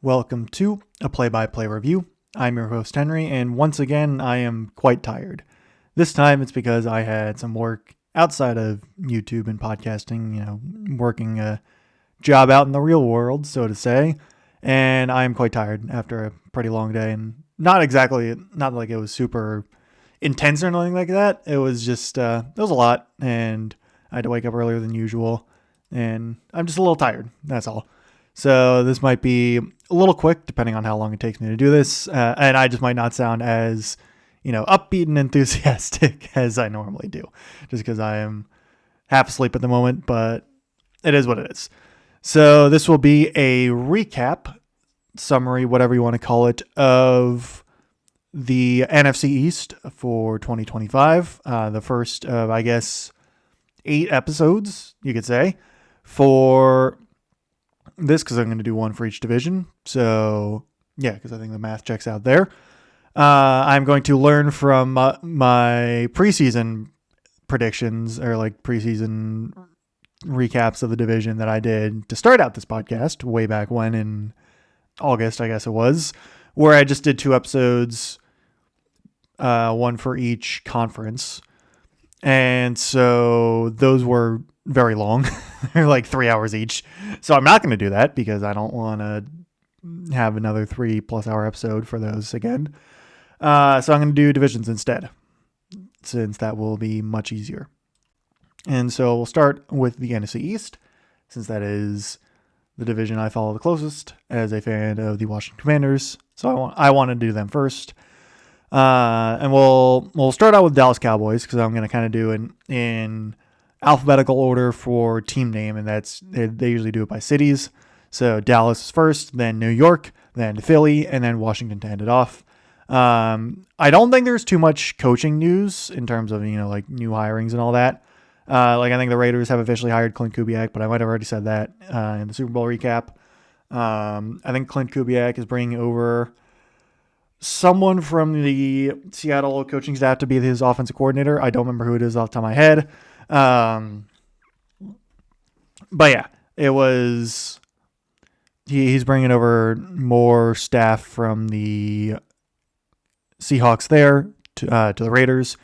Welcome to a play-by-play review. I'm your host Henry, and once again, I am quite tired. This time it's because I had some work outside of YouTube and podcasting, working a job out in the real world, so to say, and I am quite tired after a pretty long day, and not like it was super intense or anything like that. It was just, it was a lot, and I had to wake up earlier than usual, and I'm just a little tired, that's all. So this might be a little quick, depending on how long it takes me to do this, and I just might not sound as, upbeat and enthusiastic as I normally do, just because I am half asleep at the moment, but it is what it is. So this will be a recap, summary, whatever you want to call it, of the NFC East for 2025. The first of, I guess, 8 episodes, you could say, for this, because I'm going to do one for each division. So yeah, because I think the math checks out there. I'm going to learn from my preseason predictions, or like preseason recaps of the division that I did to start out this podcast way back when, in August, I guess it was, where I just did 2 episodes, one for each conference. And so those were very long. They're like 3 hours each. So I'm not going to do that because I don't want to have another 3+ hour episode for those again. So I'm going to do divisions instead, since that will be much easier. And so we'll start with the NFC East, since that is the division I follow the closest as a fan of the Washington Commanders. So I want to do them first. And we'll start out with Dallas Cowboys, because I'm going to kind of do in alphabetical order for team name, and they usually do it by cities. So Dallas is first, then New York, then Philly, and then Washington to end it off. I don't think there's too much coaching news in terms of like new hirings and all that. I think the Raiders have officially hired Clint Kubiak, but I might have already said that in the Super Bowl recap. I think Clint Kubiak is bringing over someone from the Seattle coaching staff to be his offensive coordinator. I don't remember who it is off the top of my head. But yeah, it was, he's bringing over more staff from the Seahawks there to the Raiders.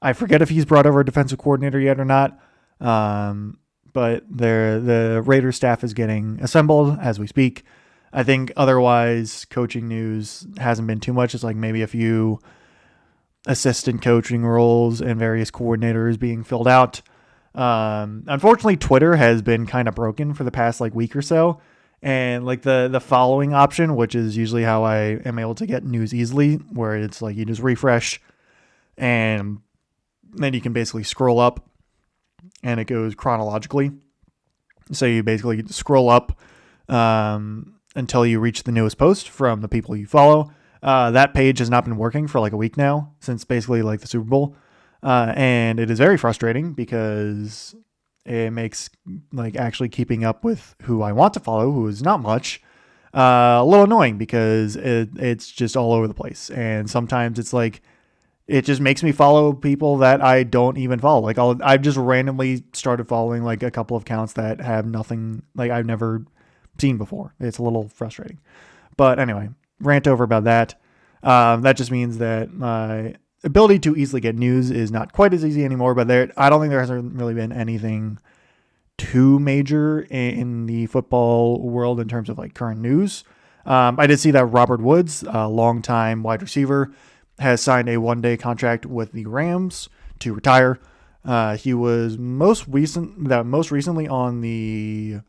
I forget if he's brought over a defensive coordinator yet or not. But the Raiders staff is getting assembled as we speak. I think otherwise coaching news hasn't been too much. It's like maybe a few assistant coaching roles and various coordinators being filled out. Unfortunately, Twitter has been kind of broken for the past week or so. And like the following option, which is usually how I am able to get news easily, where it's like you just refresh and then you can basically scroll up and it goes chronologically. So you basically scroll up until you reach the newest post from the people you follow. That page has not been working for like a week now, since basically like the Super Bowl. And it is very frustrating because it makes like actually keeping up with who I want to follow, who is not much, a little annoying, because it's just all over the place. And sometimes it's like, it just makes me follow people that I don't even follow. Like I've just randomly started following like a couple of accounts that have nothing, like I've never seen before. It's a little frustrating. But anyway, rant over about that. That just means that my ability to easily get news is not quite as easy anymore, but I don't think there hasn't really been anything too major in the football world in terms of like current news. I did see that Robert Woods, a longtime wide receiver, has signed a 1-day contract with the Rams to retire. He was most recently on the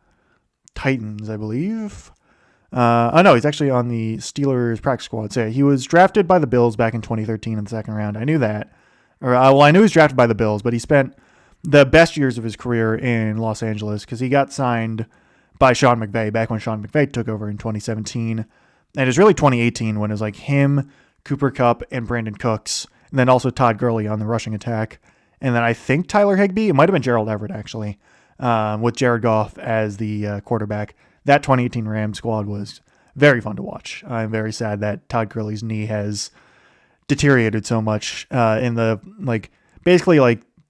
Titans, I believe. No, he's actually on the Steelers practice squad. So he was drafted by the Bills back in 2013 in the second round. I knew that. I knew he was drafted by the Bills, but he spent the best years of his career in Los Angeles, because he got signed by Sean McVay back when Sean McVay took over in 2017. And it was really 2018 when it was like him, Cooper Kupp, and Brandon Cooks, and then also Todd Gurley on the rushing attack. And then I think Tyler Higbee, it might have been Gerald Everett actually, with Jared Goff as the quarterback. That 2018 Rams squad was very fun to watch. I'm very sad that Todd Gurley's knee has deteriorated so much in the basically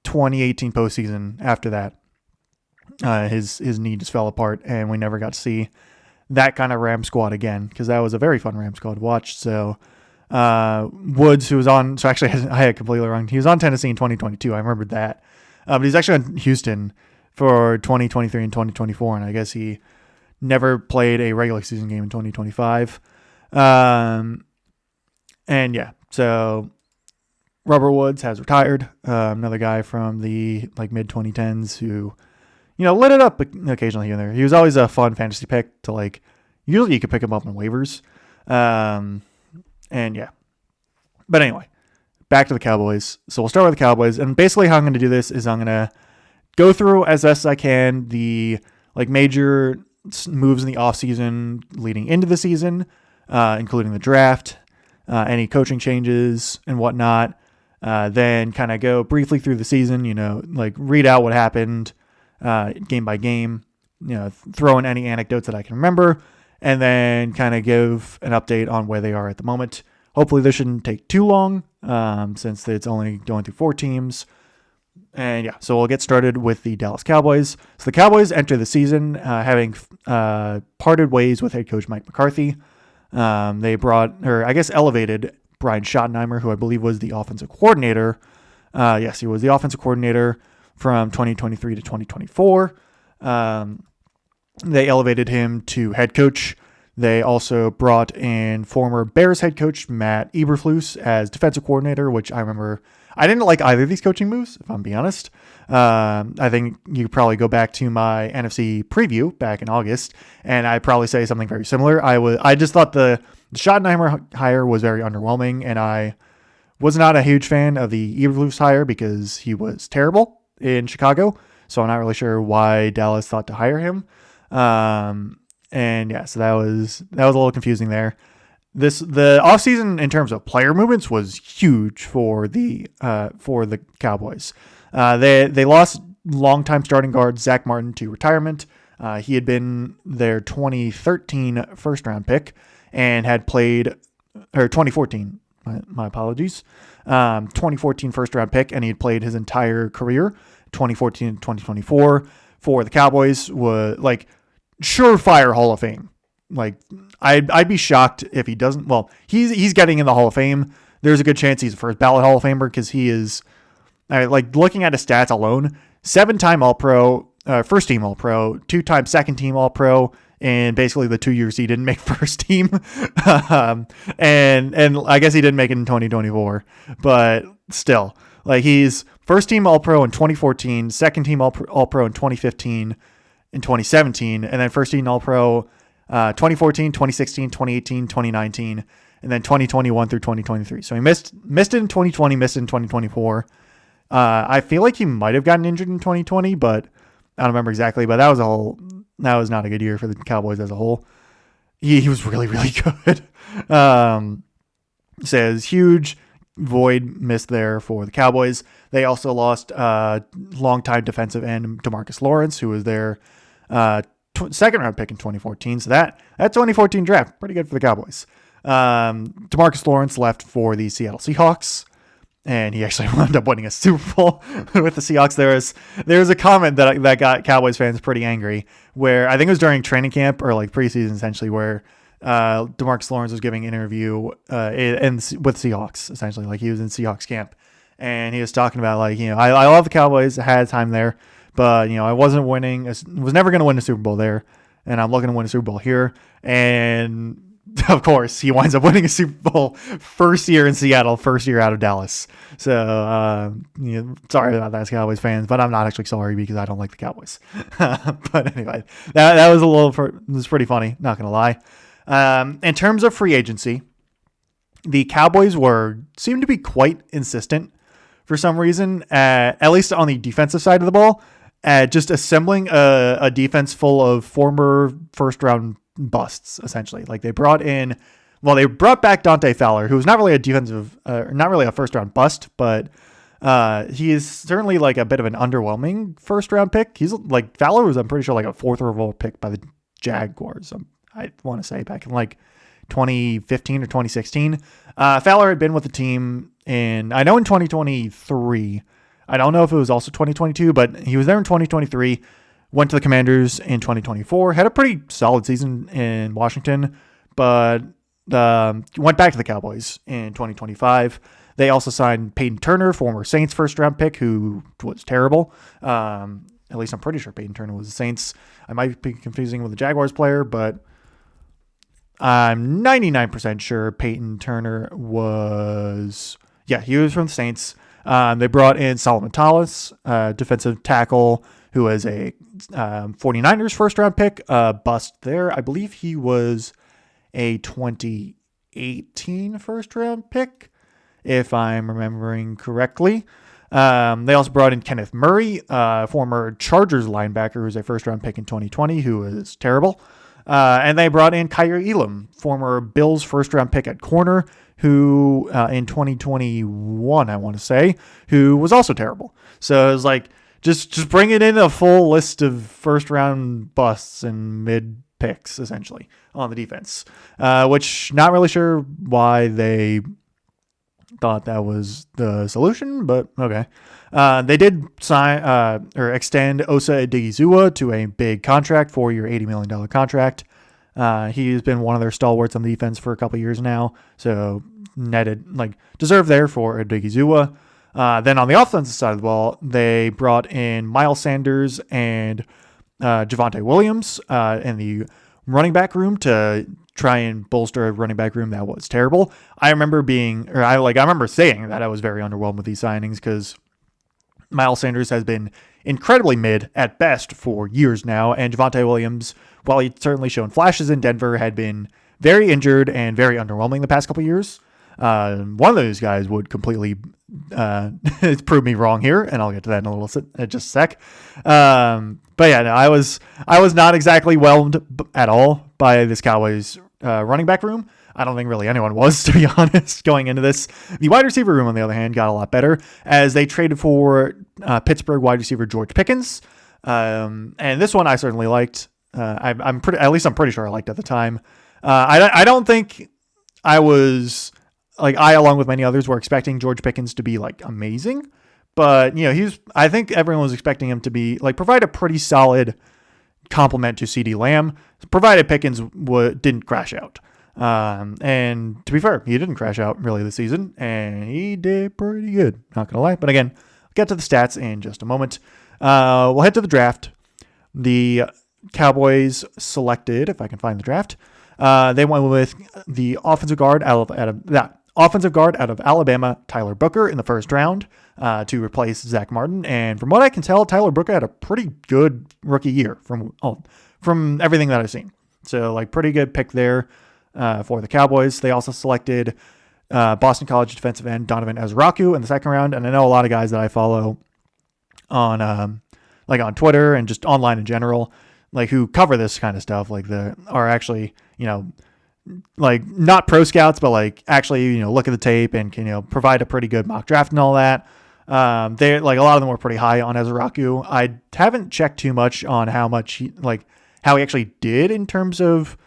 2018 postseason. After that, his knee just fell apart, and we never got to see that kind of Ram squad again, because that was a very fun Ram squad to watch. So Woods, who was on, so actually I had completely wrong. He was on Tennessee in 2022. I remembered that. But he's actually on Houston for 2023 and 2024, and I guess he never played a regular season game in 2025. And yeah, so Robert Woods has retired. Another guy from the mid 2010s who, lit it up occasionally here and there. He was always a fun fantasy pick to usually you could pick him up on waivers. And yeah, but anyway, back to the Cowboys. So we'll start with the Cowboys, and basically how I'm going to do this is I'm going to go through as best as I can the major moves in the offseason leading into the season, including the draft, any coaching changes and whatnot. Then kind of go briefly through the season, read out what happened game by game, throw in any anecdotes that I can remember, and then kind of give an update on where they are at the moment. Hopefully this shouldn't take too long since it's only going through 4 teams. And yeah, so we'll get started with the Dallas Cowboys. So the Cowboys enter the season having parted ways with head coach Mike McCarthy. They elevated Brian Schottenheimer, who I believe was the offensive coordinator. Yes, he was the offensive coordinator from 2023 to 2024. They elevated him to head coach. They also brought in former Bears head coach Matt Eberflus as defensive coordinator, which I remember I didn't like either of these coaching moves, if I'm being honest. I think you could probably go back to my NFC preview back in August, and I'd probably say something very similar. I just thought the Schottenheimer hire was very underwhelming, and I was not a huge fan of the Eberflus hire because he was terrible in Chicago, so I'm not really sure why Dallas thought to hire him. And yeah, so that was a little confusing there. The offseason in terms of player movements was huge for the Cowboys. They lost longtime starting guard Zach Martin to retirement. He had been their 2013 first round pick and had played, or 2014, my apologies, 2014 first round pick, and he had played his entire career, 2014 to 2024 for the Cowboys. Was surefire Hall of Fame. I'd be shocked if he doesn't. Well, he's getting in the Hall of Fame. There's a good chance he's a first ballot Hall of Famer because he is. Looking at his stats alone, 7-time All-Pro, first team All-Pro, 2-time second team All-Pro, and basically the 2 years he didn't make first team. And I guess he didn't make it in 2024, but still, he's first team All-Pro in 2014, second team All-Pro in 2015. In 2017, and then first team All-Pro 2014, 2016, 2018, 2019, and then 2021 through 2023. So he missed it in 2020, missed it in 2024. I feel like he might have gotten injured in 2020, but I don't remember exactly. But that was not a good year for the Cowboys as a whole. He was really, really good. Says huge void missed there for the Cowboys. They also lost longtime defensive end DeMarcus Lawrence, who was their second round pick in 2014. So that 2014 draft, pretty good for the Cowboys. DeMarcus Lawrence left for the Seattle Seahawks, and he actually wound up winning a Super Bowl with the Seahawks. There was a comment that got Cowboys fans pretty angry, where I think it was during training camp or preseason essentially, where DeMarcus Lawrence was giving an interview with Seahawks, essentially. He was in Seahawks camp, and he was talking about I love the Cowboys. I had time there, but I was never going to win a Super Bowl there, and I'm looking to win a Super Bowl here. And of course, he winds up winning a Super Bowl first year in Seattle, first year out of Dallas. So, sorry about that, Cowboys fans, but I'm not actually sorry because I don't like the Cowboys. But anyway, that was pretty funny, not going to lie. In terms of free agency, the Cowboys seemed to be quite insistent for some reason, at least on the defensive side of the ball, at just assembling a defense full of former first-round busts, essentially. They brought back Dante Fowler, who was not really not really a first-round bust, but he is certainly a bit of an underwhelming first-round pick. He's Fowler was, I'm pretty sure, a fourth overall pick by the Jaguars. I want to say back in 2015 or 2016. Fowler had been with the team in 2023. I don't know if it was also 2022, but he was there in 2023 Went to the Commanders in 2024. Had a pretty solid season in Washington, but went back to the Cowboys in 2025. They also signed Peyton Turner, former Saints first-round pick, who was terrible. At least I'm pretty sure Peyton Turner was the Saints. I might be confusing with a Jaguars player, but I'm 99% sure Peyton Turner was... Yeah, he was from the Saints. They brought in Solomon Thomas, defensive tackle, who was a 49ers first-round pick. Bust there. I believe he was a 2018 first-round pick, if I'm remembering correctly. They also brought in Kenneth Murray, former Chargers linebacker, who was a first-round pick in 2020, who was terrible. And they brought in Kyer Elam, former Bills first-round pick at corner, who in 2021, I want to say, who was also terrible. So it was like, just bringing in a full list of first-round busts and mid-picks, essentially, on the defense, which not really sure why they thought that was the solution, but okay. They did sign or extend Osa Odighizuwa to a big contract, 4-year, $80 million contract. He's been one of their stalwarts on the defense for a couple years now, so deserved there for Odighizuwa. Then on the offensive side of the ball, they brought in Miles Sanders and Javonte Williams in the running back room to try and bolster a running back room that was terrible. I remember saying that I was very underwhelmed with these signings because Miles Sanders has been incredibly mid at best for years now, and Javonte Williams, while he'd certainly shown flashes in Denver, had been very injured and very underwhelming the past couple of years. One of those guys would completely prove me wrong here, and I'll get to that in just a sec. But yeah, no, I was not exactly whelmed at all by this Cowboys running back room. I don't think really anyone was, to be honest, going into this. The wide receiver room, on the other hand, got a lot better as they traded for Pittsburgh wide receiver George Pickens. And this one I certainly liked. I'm pretty sure I liked at the time. I don't think I was along with many others, were expecting George Pickens to be amazing, but I think everyone was expecting him to be provide a pretty solid complement to CeeDee Lamb, provided Pickens didn't crash out. And to be fair, he didn't crash out really this season, and he did pretty good, not gonna lie. But again, I'll get to the stats in just a moment. We'll head to the draft. The Cowboys selected, if I can find the draft, they went with the offensive guard out of Alabama, Tyler Booker, in the first round to replace Zach Martin. And from what I can tell, Tyler Booker had a pretty good rookie year from everything that I've seen. So pretty good pick there for the Cowboys. They also selected Boston College defensive end Donovan Ezraku in the second round. And I know a lot of guys that I follow on on Twitter and just online in general, who cover this kind of stuff, are actually, not pro scouts, but actually, look at the tape and can, provide a pretty good mock draft and all that. They a lot of them were pretty high on Ezraku. I haven't checked too much on how he actually did in terms of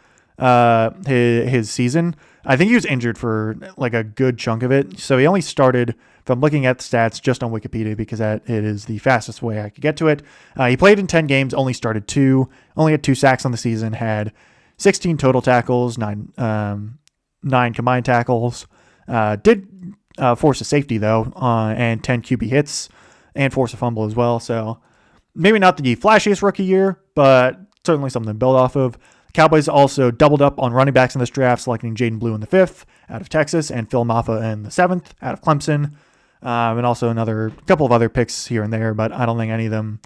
his season. I think he was injured for a good chunk of it. So he only started, from looking at the stats just on Wikipedia, because it is the fastest way I could get to it. He played in 10 games, only started 2, only had 2 sacks on the season, had 16 total tackles, 9 combined tackles, did force a safety though, and 10 QB hits, and force a fumble as well. So maybe not the flashiest rookie year, but certainly something to build off of. Cowboys also doubled up on running backs in this draft, selecting Jaden Blue in the 5th out of Texas and Phil Maffa in the 7th out of Clemson, and also another couple of other picks here and there, but I don't think any of them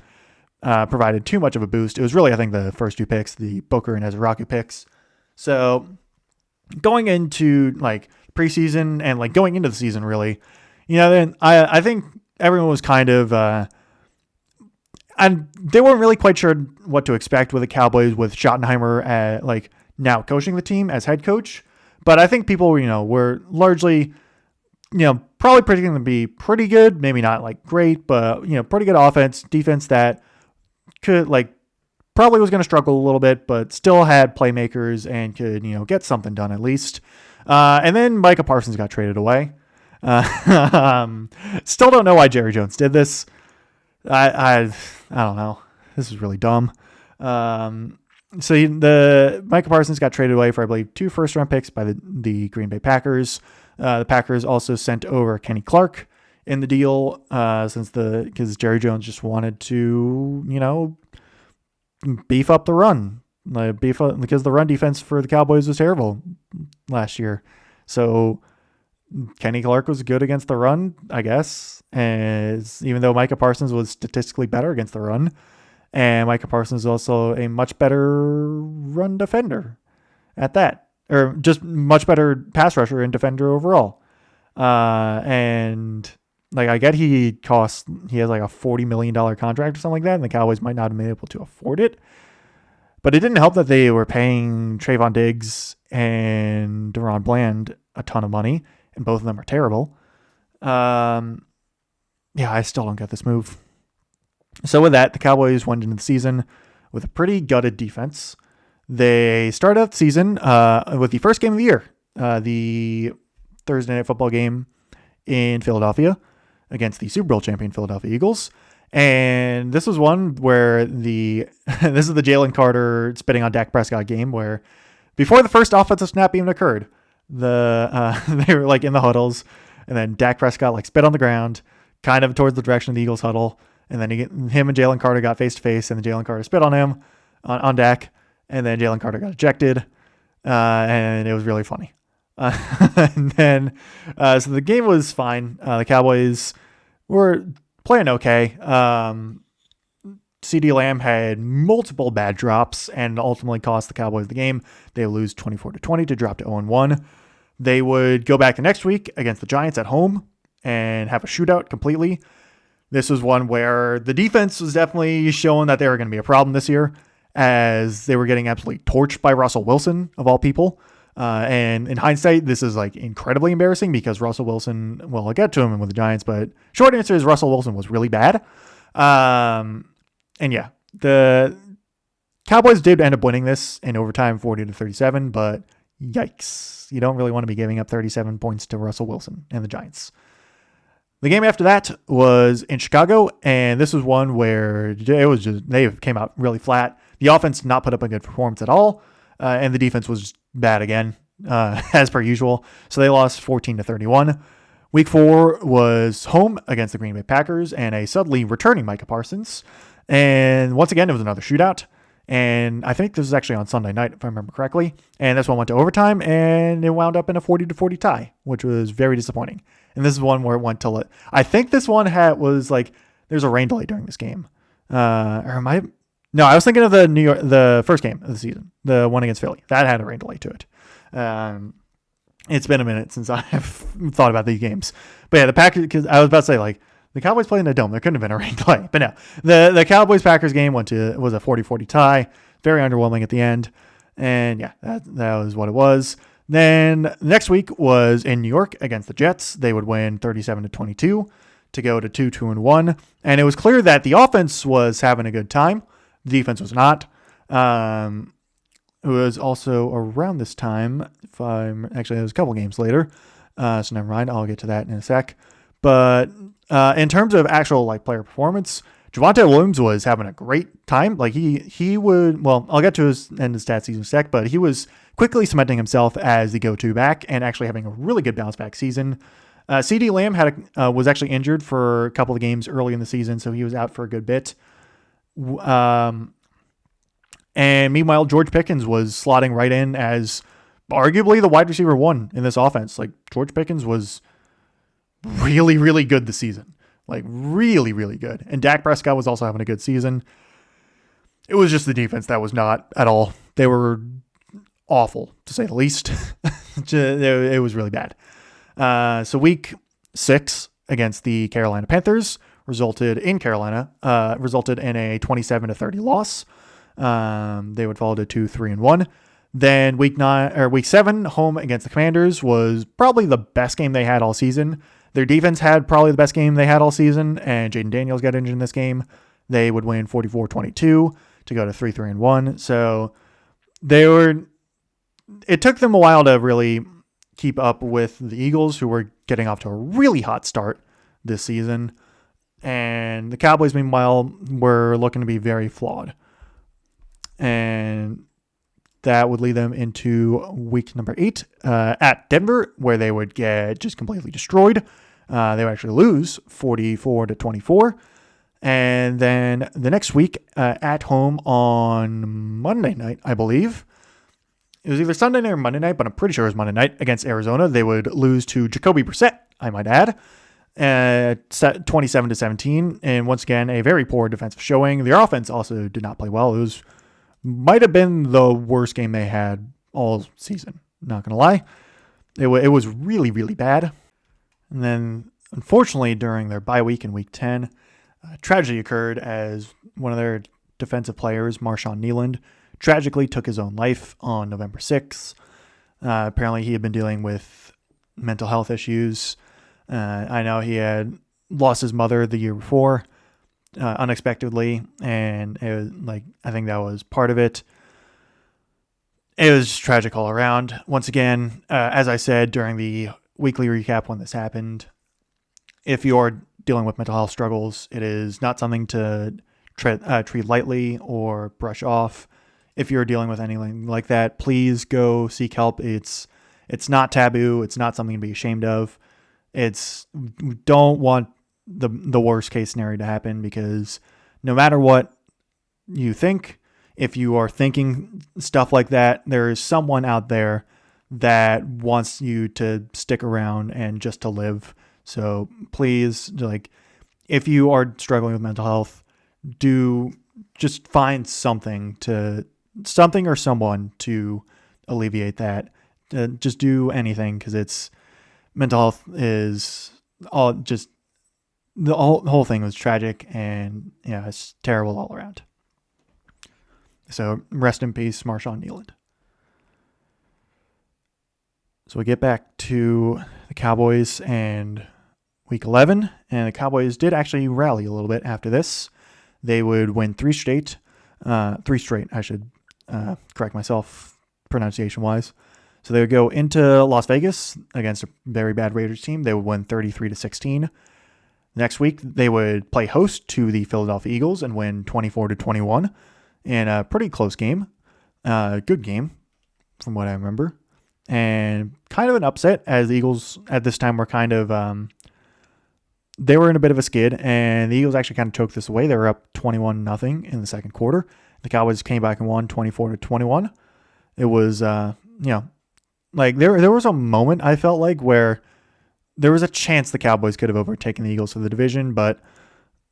provided too much of a boost. It was really, I think, the first 2 picks, the Booker and Ezraku picks. So going into preseason and going into the season, really, then I think everyone was kind of and they weren't really quite sure what to expect with the Cowboys with Schottenheimer now coaching the team as head coach. But I think people were largely probably predicting them to be pretty good, maybe not great, but pretty good offense, defense that could probably was going to struggle a little bit, but still had playmakers and could get something done at least. And then Micah Parsons got traded away. Still don't know why Jerry Jones did this. I don't know. this is really dumb. The Micah Parsons got traded away for, I believe, 2 first-round picks by the Green Bay Packers. The Packers also sent over Kenny Clark in the deal because Jerry Jones just wanted to, beef up the run, because the run defense for the Cowboys was terrible last year. So Kenny Clark was good against the run, I guess, even though Micah Parsons was statistically better against the run. And Micah Parsons is also a much better run defender at that, or just much better pass rusher and defender overall. And I get he has like a $40 million contract or something like that, and the Cowboys might not have been able to afford it. But it didn't help that they were paying Trayvon Diggs and Deron Bland a ton of money, and both of them are terrible. I still don't get this move. So with that, the Cowboys went into the season with a pretty gutted defense. They started out the season with the first game of the year, the Thursday Night Football game in Philadelphia against the Super Bowl champion Philadelphia Eagles. And this was one where this is the Jalen Carter spitting on Dak Prescott game, where before the first offensive snap even occurred, they were like in the huddles, and then Dak Prescott spit on the ground, kind of towards the direction of the Eagles huddle. And then him and Jalen Carter got face to face, and then Jalen Carter spit on him, on Dak, and then Jalen Carter got ejected, and it was really funny. And then, so the game was fine. The Cowboys were playing okay. CeeDee Lamb had multiple bad drops and ultimately cost the Cowboys the game. They lose 24-20 to drop to 0-1. They would go back the next week against the Giants at home and have a shootout completely. This was one where the defense was definitely showing that they were going to be a problem this year, as they were getting absolutely torched by Russell Wilson, of all people. And in hindsight, this is incredibly embarrassing because Russell Wilson, well, I'll get to him with the Giants, but short answer is Russell Wilson was really bad. The Cowboys did end up winning this in overtime 40-37, but yikes. You don't really want to be giving up 37 points to Russell Wilson and the Giants. The game after that was in Chicago, and this was one where they came out really flat. The offense did not put up a good performance at all, and the defense was bad again, as per usual. So they lost 14-31. Week 4 was home against the Green Bay Packers and a suddenly returning Micah Parsons. And once again, it was another shootout. And I think this was actually on Sunday night, if I remember correctly. And this one went to overtime, and it wound up in a 40-40 tie, which was very disappointing. And this is one where it went till I think this one was there's a rain delay during this game. No, I was thinking of the first game of the season, the one against Philly. That had a rain delay to it. It's been a minute since I've thought about these games. But yeah, the Packers, because I was about to say, the Cowboys played in a dome. There couldn't have been a rain delay. But no, the Cowboys-Packers game was a 40-40 tie. Very underwhelming at the end. And yeah, that was what it was. Then next week was in New York against the Jets. They would win 37-22 to go to 2-1. And it was clear that the offense was having a good time. The defense was not. It was also around this time. Actually, it was a couple games later. So never mind. I'll get to that in a sec. But in terms of actual player performance, Javonte Williams was having a great time. He would, well, I'll get to his end of stats in a sec, but he was quickly cementing himself as the go-to back and actually having a really good bounce back season. CeeDee Lamb was actually injured for a couple of games early in the season, so he was out for a good bit. And meanwhile, George Pickens was slotting right in as arguably the wide receiver 1 in this offense. George Pickens was really, really good this season. Really, really good. And Dak Prescott was also having a good season. It was just the defense that was not at all. They were awful, to say the least. It was really bad. So week 6 against the Carolina Panthers resulted in a 27-30 loss. They would fall to 2-3-1. Then week 7 home against the Commanders was probably the best game they had all season. Their defense had probably the best game they had all season, and Jaden Daniels got injured in this game. They would win 44-22 to go to 3-1. So it took them a while to really keep up with the Eagles, who were getting off to a really hot start this season. And the Cowboys, meanwhile, were looking to be very flawed. And that would lead them into week number 8 at Denver, where they would get just completely destroyed. They would actually lose 44-24. And then the next week at home on Monday night, I believe. It was either Sunday night or Monday night, but I'm pretty sure it was Monday night against Arizona. They would lose to Jacoby Brissett, I might add, 27-17. And once again, a very poor defensive showing. Their offense also did not play well. It might have been the worst game they had all season. Not going to lie. It was really, really bad. And then, unfortunately, during their bye week in week 10, tragedy occurred as one of their defensive players, Marshawn Kneeland, tragically took his own life on November 6th. Apparently, he had been dealing with mental health issues. I know he had lost his mother the year before, unexpectedly, and it was I think that was part of it. It was just tragic all around. Once again, as I said during the weekly recap when this happened, if you're dealing with mental health struggles, it is not something to treat lightly or brush off. If you're dealing with anything like that, please go seek help. It's not taboo. It's not something to be ashamed of. We don't want the worst case scenario to happen, because no matter what you think, if you are thinking stuff like that, there is someone out there that wants you to stick around and just to live. So please, if you are struggling with mental health, do just find something or someone to alleviate that. Just do anything, because mental health is all just, the whole thing was tragic, and it's terrible all around. So rest in peace, Marshawn Kneeland. So we get back to the Cowboys and week 11, and the Cowboys did actually rally a little bit after this. They would win three straight, I should correct myself pronunciation-wise. So they would go into Las Vegas against a very bad Raiders team. They would win 33-16. Next week, they would play host to the Philadelphia Eagles and win 24-21 in a pretty close game. Good game, from what I remember. And kind of an upset, as the Eagles at this time were kind of, they were in a bit of a skid, and the Eagles actually kind of choked this away. They were up 21-0 in the second quarter. The Cowboys came back and won 24-21. It was, there was a moment, I felt like, where there was a chance the Cowboys could have overtaken the Eagles for the division, but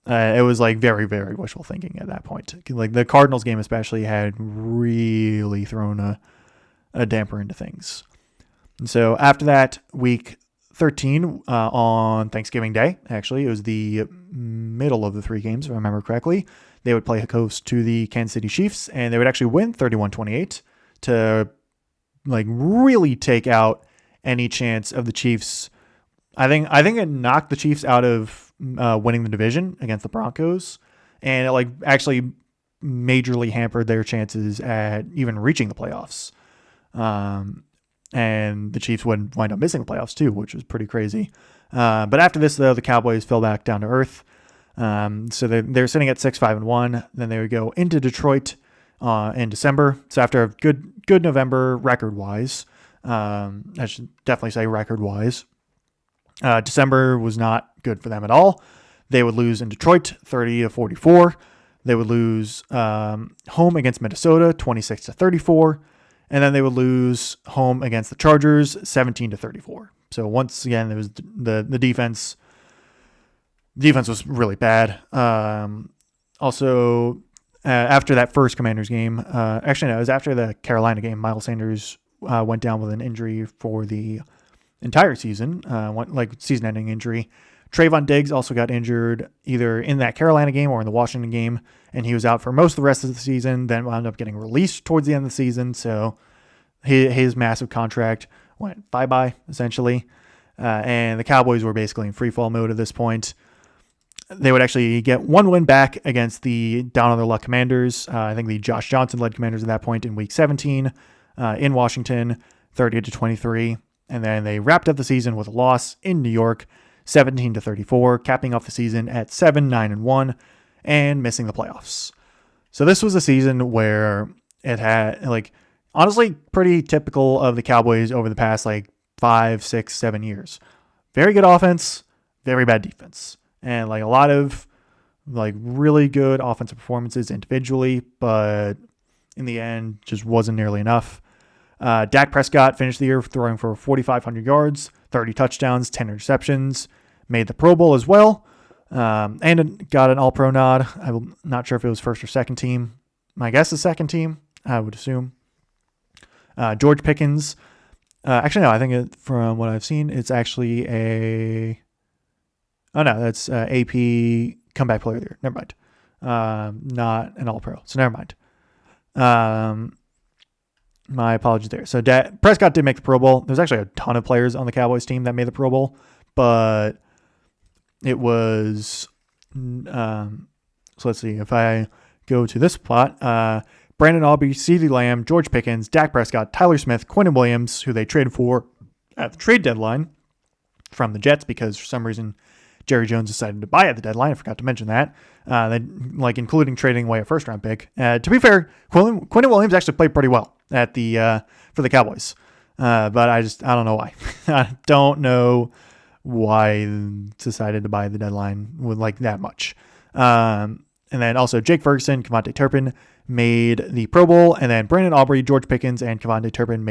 it was very, very wishful thinking at that point. The Cardinals game especially had really thrown a damper into things. And so after that, week 13 on Thanksgiving Day, actually, it was the middle of the three games, if I remember correctly, they would play host to the Kansas City Chiefs, and they would actually win 31-28 to really take out any chance of the Chiefs. I think it knocked the Chiefs out of winning the division against the Broncos, and it actually majorly hampered their chances at even reaching the playoffs. And the Chiefs would wind up missing the playoffs too, which was pretty crazy. But after this, though, the Cowboys fell back down to earth. So they're sitting at 6-5-1. Then they would go into Detroit in December. So after a good November record-wise, I should definitely say record-wise, December was not good for them at all. They would lose in Detroit 30-44. They would lose home against Minnesota 26-34. And then they would lose home against the Chargers 17-34. So once again, there was the defense. The defense was really bad. Also, after that first Commanders game, it was after the Carolina game, Miles Sanders went down with an injury for the entire season, season-ending injury. Trayvon Diggs also got injured either in that Carolina game or in the Washington game, and he was out for most of the rest of the season, then wound up getting released towards the end of the season, so his massive contract went bye-bye, essentially. And the Cowboys were basically in free-fall mode at this point. They would actually get one win back against the down-on-their-luck Commanders. I think the Josh Johnson-led Commanders at that point in Week 17 in Washington, 30-23. And then they wrapped up the season with a loss in New York, 17-34, capping off the season at 7-9-1 and missing the playoffs. So this was a season where it had, like, honestly, pretty typical of the Cowboys over the past, like, 5, 6, 7 years. Very good offense, very bad defense. And, like, a lot of, like, really good offensive performances individually, but in the end, just wasn't nearly enough. Dak Prescott finished the year throwing for 4,500 yards, 30 touchdowns, 10 interceptions, made the Pro Bowl as well, and got an All-Pro nod. I'm not sure if it was first or second team. My guess is second team, I would assume. George Pickens. Actually, no, I think from what I've seen, it's actually a... Oh, no, that's AP Comeback Player of the Year. Never mind. Not an All-Pro, so never mind. My apologies there. So Prescott did make the Pro Bowl. There's actually a ton of players on the Cowboys team that made the Pro Bowl, but it was, so let's see, if I go to this plot, Brandon Aubrey, CeeDee Lamb, George Pickens, Dak Prescott, Tyler Smith, Quinnen Williams, who they traded for at the trade deadline from the Jets because for some reason Jerry Jones decided to buy at the deadline. I forgot to mention that. Like including trading away a first-round pick. To be fair, Quinnen Williams actually played pretty well at the for the Cowboys, but I don't know why. I don't know why decided to buy at the deadline with like that much. And then also Jake Ferguson, Kevontae Turpin made the Pro Bowl, and then Brandon Aubrey, George Pickens, and Kevontae Turpin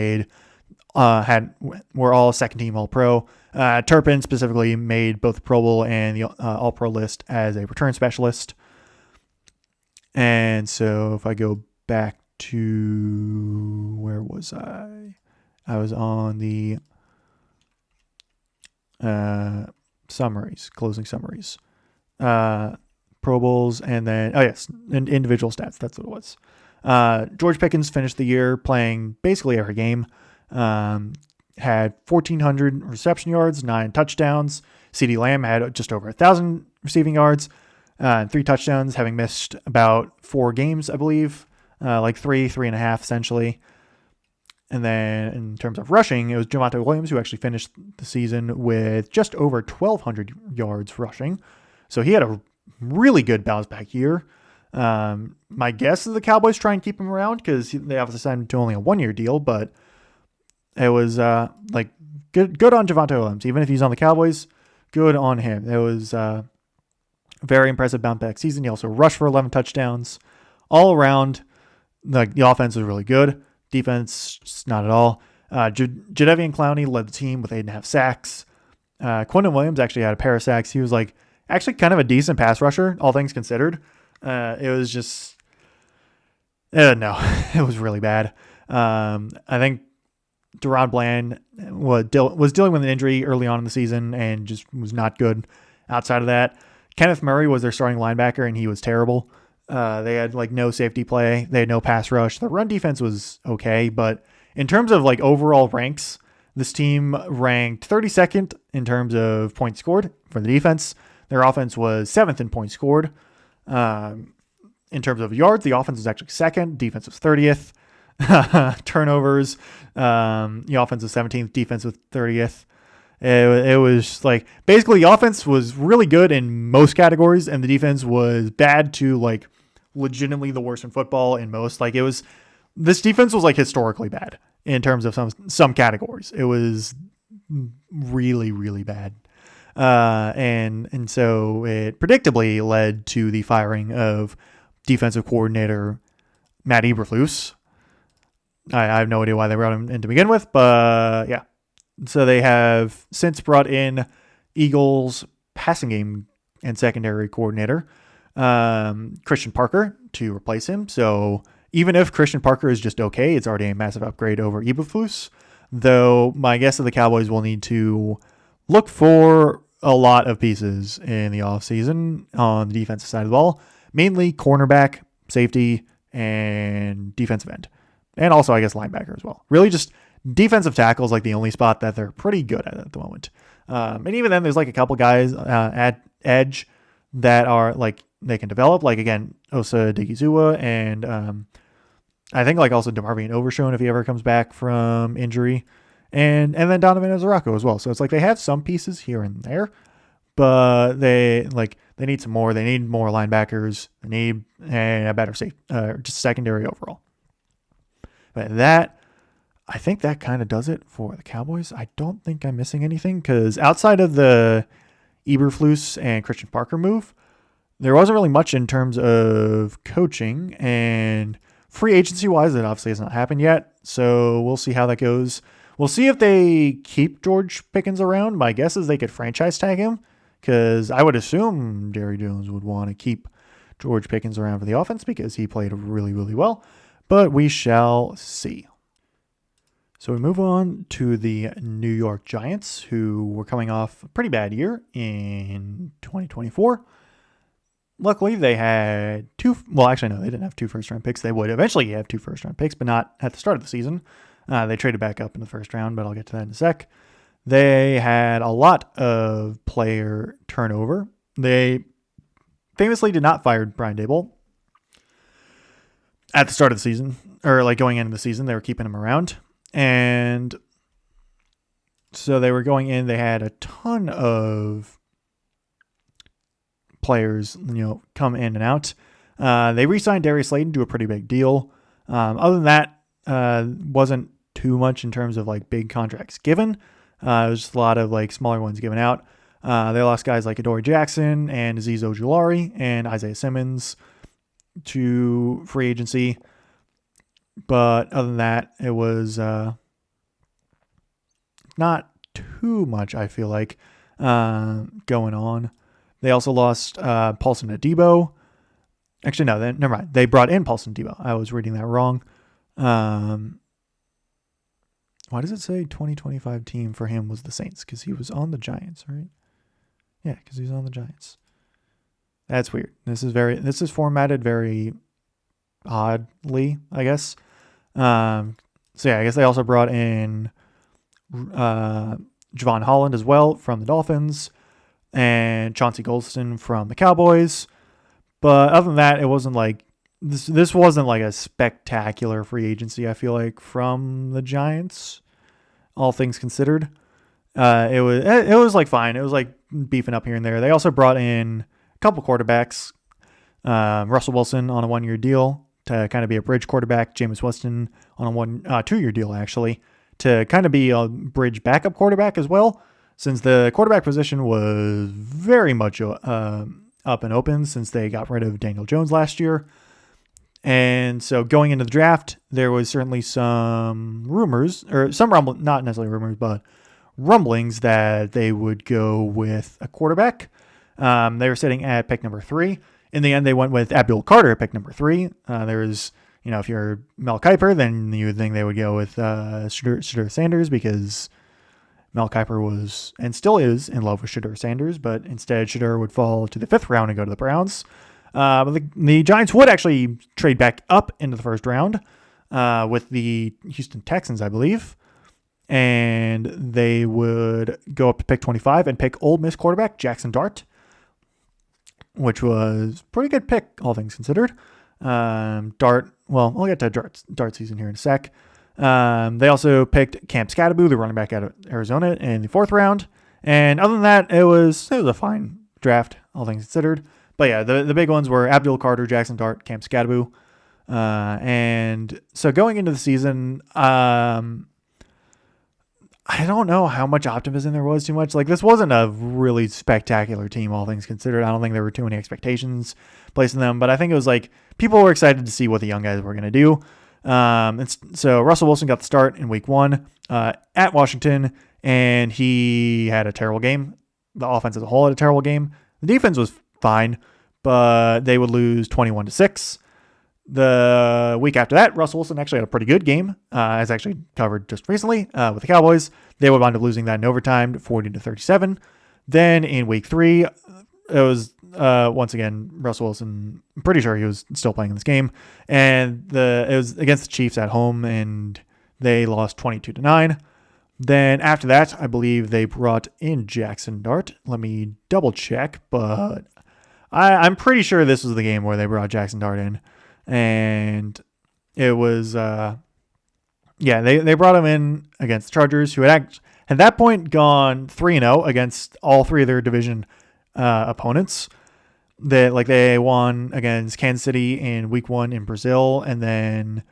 were all second-team All-Pro. Turpin specifically made both the Pro Bowl and the All-Pro list as a return specialist. And so if I go back to, where was I? I was on the closing summaries. Pro Bowls, and then, individual stats. That's what it was. George Pickens finished the year playing basically every game. Had 1,400 reception yards, 9 touchdowns. CeeDee Lamb had just over 1,000 receiving yards, and 3 touchdowns, having missed about 4 games, I believe, like 3.5 essentially. And then in terms of rushing, it was Javonte Williams who actually finished the season with just over 1,200 yards rushing. So he had a really good bounce back year. My guess is the Cowboys try and keep him around because they obviously signed him to only a 1-year deal, but it was like good on Javonte Williams. Even if he's on the Cowboys, good on him. It was a very impressive bounce back season. He also rushed for 11 touchdowns. All around, like the offense was really good. Defense, just not at all. Jadeveon Clowney led the team with 8.5 sacks. Quinnen Williams actually had a pair of sacks. He was like actually kind of a decent pass rusher, all things considered. It was just, no, it was really bad. I think Deron Bland was dealing with an injury early on in the season and just was not good outside of that. Kenneth Murray was their starting linebacker, and he was terrible. They had like no safety play. They had no pass rush. The run defense was okay, but in terms of like overall ranks, this team ranked 32nd in terms of points scored for the defense. Their offense was 7th in points scored. In terms of yards, the offense was actually 2nd. Defense was 30th. Turnovers, the offense was 17th. Defense was 30th. It was like basically the offense was really good in most categories, and the defense was bad to like legitimately the worst in football in most. Like this defense was like historically bad in terms of some categories. It was really, really bad. And so it predictably led to the firing of defensive coordinator Matt Eberflus. I have no idea why they brought him in to begin with, but yeah. So they have since brought in Eagles passing game and secondary coordinator Christian Parker to replace him. So even if Christian Parker is just okay, it's already a massive upgrade over Eberflus. Though my guess is the Cowboys will need to look for a lot of pieces in the offseason on the defensive side of the ball, mainly cornerback, safety, and defensive end. And also, I guess, linebacker as well. Really just defensive tackle is like the only spot that they're pretty good at the moment. And even then, there's like a couple guys at edge that are like they can develop. Like, again, Osa Digizua and I think like also DeMarvion Overshown if he ever comes back from injury. And then Donovan Azaraco as well. So it's like they have some pieces here and there. but they need some more. They need more linebackers. They need a better just secondary overall. But I think that kind of does it for the Cowboys. I don't think I'm missing anything because outside of the Eberflus and Christian Parker move, there wasn't really much in terms of coaching, and free agency wise, it obviously has not happened yet. So we'll see how that goes. We'll see if they keep George Pickens around. My guess is they could franchise tag him because I would assume Jerry Jones would want to keep George Pickens around for the offense because he played really, really well. But we shall see. So we move on to the New York Giants, who were coming off a pretty bad year in 2024. Luckily, they had they didn't have 2 first-round picks. They would eventually have 2 first-round picks, but not at the start of the season. They traded back up in the first round, but I'll get to that in a sec. They had a lot of player turnover. They famously did not fire Brian Daboll at the start of the season, or going into the season. They were keeping him around. And so they were going in. They had a ton of players, come in and out. They re-signed Darius Slayton to a pretty big deal. Other than that, wasn't too much in terms of big contracts given. It was just a lot of smaller ones given out. They lost guys like Adoree Jackson and Azeez Ojulari and Isaiah Simmons to free agency. But other than that, it was not too much, I feel like, going on. They also lost Paulson Adebo. Actually, no, never mind. They brought in Paulson Adebo. I was reading that wrong. Why does it say 2025 team for him was the Saints? Because he was on the Giants, right? Yeah, because he was on the Giants. That's weird. This is formatted very oddly, I guess. I guess they also brought in Javon Holland as well from the Dolphins and Chauncey Golston from the Cowboys. But other than that, it wasn't this wasn't a spectacular free agency, I feel like, from the Giants, all things considered. It was fine. It was beefing up here and there. They also brought in a couple quarterbacks. Russell Wilson on a 1-year deal to kind of be a bridge quarterback. Jameis Winston on a 2-year deal, actually, to kind of be a bridge backup quarterback as well, since the quarterback position was very much up and open since they got rid of Daniel Jones last year. And so going into the draft, there was certainly some rumors, or some not necessarily rumors, but rumblings that they would go with a quarterback. They were sitting at pick number 3. In the end, they went with Abdul Carter at pick number 3. There was, if you're Mel Kiper, then you would think they would go with Shedeur Sanders because Mel Kiper was and still is in love with Shedeur Sanders, but instead Shedeur would fall to the 5th round and go to the Browns. But the Giants would actually trade back up into the first round with the Houston Texans, I believe. And they would go up to pick 25 and pick Ole Miss quarterback Jackson Dart, which was a pretty good pick, all things considered. Dart, well, I'll get to Dart season here in a sec. They also picked Cam Scatterbo, the running back out of Arizona, in the 4th round. And other than that, it was a fine draft, all things considered. But yeah, the big ones were Abdul Carter, Jackson Dart, Cam Scatterbo. And so going into the season, I don't know how much optimism there was too much. This wasn't a really spectacular team, all things considered. I don't think there were too many expectations placed in them, but I think it was people were excited to see what the young guys were going to do. So Russell Wilson got the start in week 1 at Washington, and he had a terrible game. The offense as a whole had a terrible game. The defense was fine, but they would lose 21-6. The week after that, Russell Wilson actually had a pretty good game, as actually covered just recently with the Cowboys. They would wind up losing that in overtime, 40-37. Then in week 3, it was once again Russell Wilson. I'm pretty sure he was still playing in this game, and it was against the Chiefs at home, and they lost 22-9. Then after that, I believe they brought in Jackson Dart. Let me double check, but I'm pretty sure this was the game where they brought Jackson Dart in. And it was, they brought him in against the Chargers, who had at that point gone 3-0 against all 3 of their division opponents. They won against Kansas City in week 1 in Brazil, and then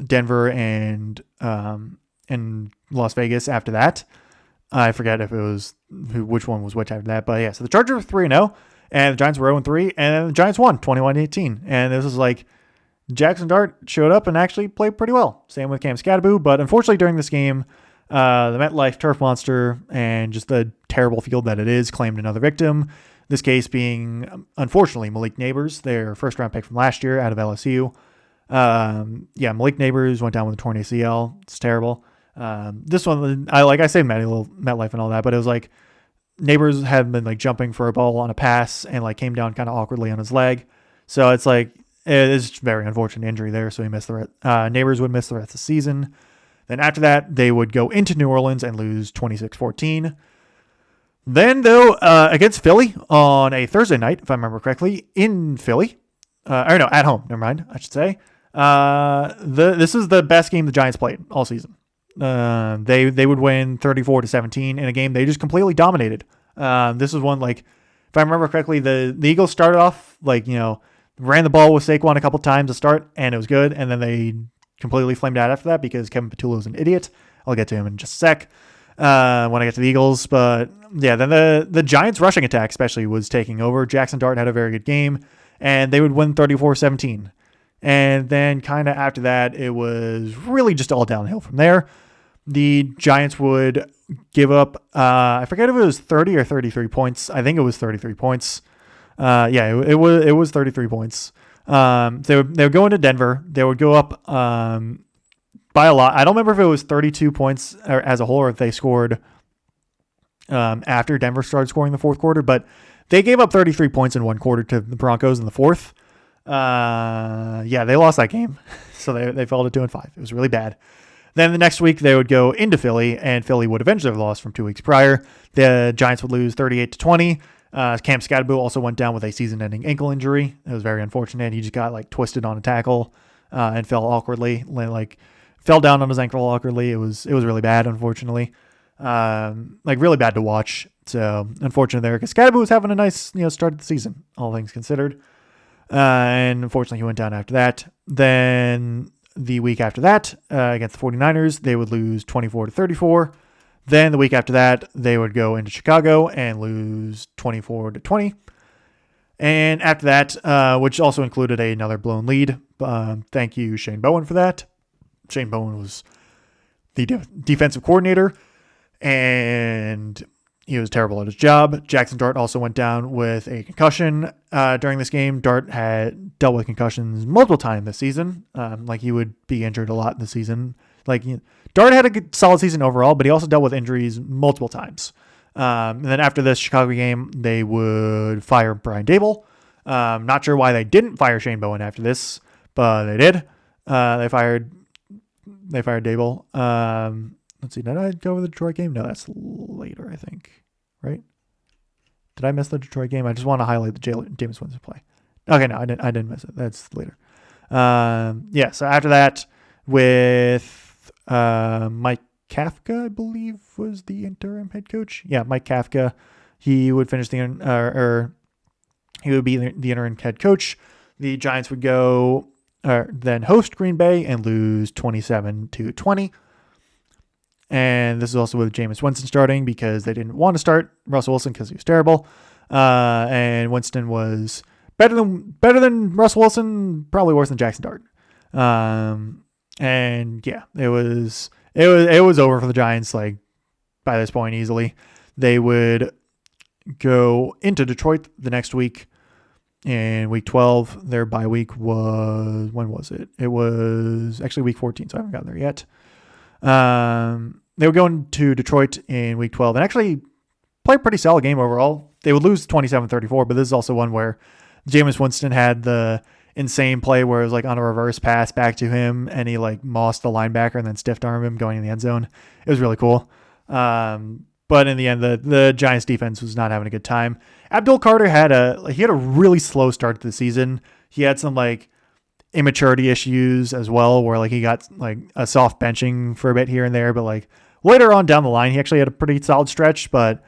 Denver and Las Vegas after that. I forget if it was which one was which after that, but yeah. So the Chargers were 3-0, and the Giants were 0-3, and the Giants won 21-18. And this is like Jackson Dart showed up and actually played pretty well. Same with Cam Scadaboo, but unfortunately during this game, the MetLife turf monster and just the terrible field that it is claimed another victim. This case being, unfortunately, Malik Neighbors, their first-round pick from last year out of LSU. Malik Neighbors went down with a torn ACL. It's terrible. This one, I say MetLife and all that, but it was like Neighbors had been like jumping for a ball on a pass and like came down kind of awkwardly on his leg. So it's like, it is very unfortunate injury there. So he missed Neighbors would miss the rest of the season. Then after that, they would go into New Orleans and lose 26-14. Then, though, against Philly on a Thursday night, if I remember correctly, in Philly, at home, never mind, I should say. This is the best game the Giants played all season. They would win 34-17 in a game they just completely dominated. This was one, like, if I remember correctly, the Eagles started off, ran the ball with Saquon a couple times to start, and it was good, and then they completely flamed out after that because Kevin Patullo is an idiot. I'll get to him in just a sec when I get to the Eagles. But yeah, then the Giants rushing attack especially was taking over. Jackson Dart had a very good game, and they would win 34-17. And then kind of after that, it was really just all downhill from there. The Giants would give up, I forget if it was 30 or 33 points. I think it was 33 points. It was 33 points. They would go into Denver. They would go up by a lot. I don't remember if it was 32 points as a whole or if they scored after Denver started scoring the fourth quarter, but they gave up 33 points in one quarter to the Broncos in the fourth. They lost that game. So they fell to 2-5. It was really bad. Then the next week they would go into Philly, and Philly would avenge their loss from 2 weeks prior. The Giants would lose 38-20. Cam Scadaboo also went down with a season-ending ankle injury. It was very unfortunate. He just got twisted on a tackle and fell awkwardly, fell down on his ankle awkwardly. It was really bad, unfortunately. Really bad to watch. So unfortunate there because Scadaboo was having a nice start of the season, all things considered. And unfortunately he went down after that. Then the week after that against the 49ers, they would lose 24-34. Then the week after that, they would go into Chicago and lose 24-20. And after that, which also included another blown lead. Thank you, Shane Bowen, for that. Shane Bowen was the defensive coordinator, and he was terrible at his job. Jackson Dart also went down with a concussion during this game. Dart had dealt with concussions multiple times this season. He would be injured a lot this season. Dart had a good, solid season overall, but he also dealt with injuries multiple times. And then after this Chicago game, they would fire Brian Dable. Not sure why they didn't fire Shane Bowen after this, but they did. They fired Dable. Let's see. Did I go over the Detroit game? No, that's later, I think. Right? Did I miss the Detroit game? I just want to highlight the Jameis Winston play. Okay, no, I didn't miss it. That's later. So after that, with Mike Kafka, I believe, was the interim head coach. Yeah, Mike Kafka. He would finish he would be the interim head coach. The Giants would go then host Green Bay and lose 27-20. And this is also with Jameis Winston starting because they didn't want to start Russell Wilson because he was terrible. And Winston was better than Russell Wilson, probably worse than Jackson Dart. And yeah, it was over for the Giants by this point easily. They would go into Detroit the next week in week 12. Their bye week was, when was it? It was actually week 14, so I haven't gotten there yet. They would go into Detroit in week 12 and actually play a pretty solid game overall. They would lose 27-34, but this is also one where Jameis Winston had the insane play where it was on a reverse pass back to him and he mossed the linebacker and then stiffed arm him going in the end zone. It was really cool. But in the end, the Giants defense was not having a good time. Abdul Carter had a really slow start to the season. He had some immaturity issues as well, where he got a soft benching for a bit here and there, but later on down the line, he actually had a pretty solid stretch. But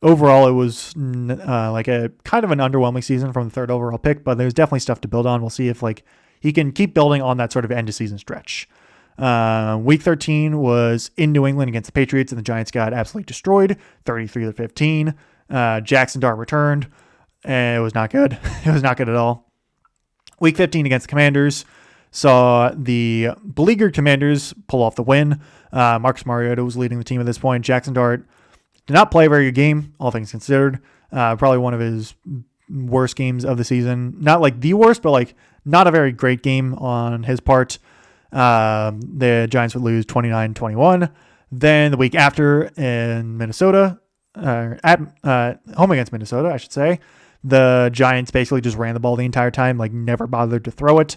overall, it was like a kind of an underwhelming season from the third overall pick, but there's definitely stuff to build on. We'll see if like he can keep building on that sort of end of season stretch. Week 13 was in New England against the Patriots, and the Giants got absolutely destroyed, 33-15. Jackson Dart returned, and it was not good. It was not good at all. Week 15 against the Commanders saw the beleaguered Commanders pull off the win. Marcus Mariota was leading the team at this point. Jackson Dart did not play a very good game, all things considered. Probably one of his worst games of the season. Not like the worst, but like not a very great game on his part. The Giants would lose 29-21. Then the week after in Minnesota, at home against Minnesota, I should say, the Giants basically just ran the ball the entire time, like never bothered to throw it.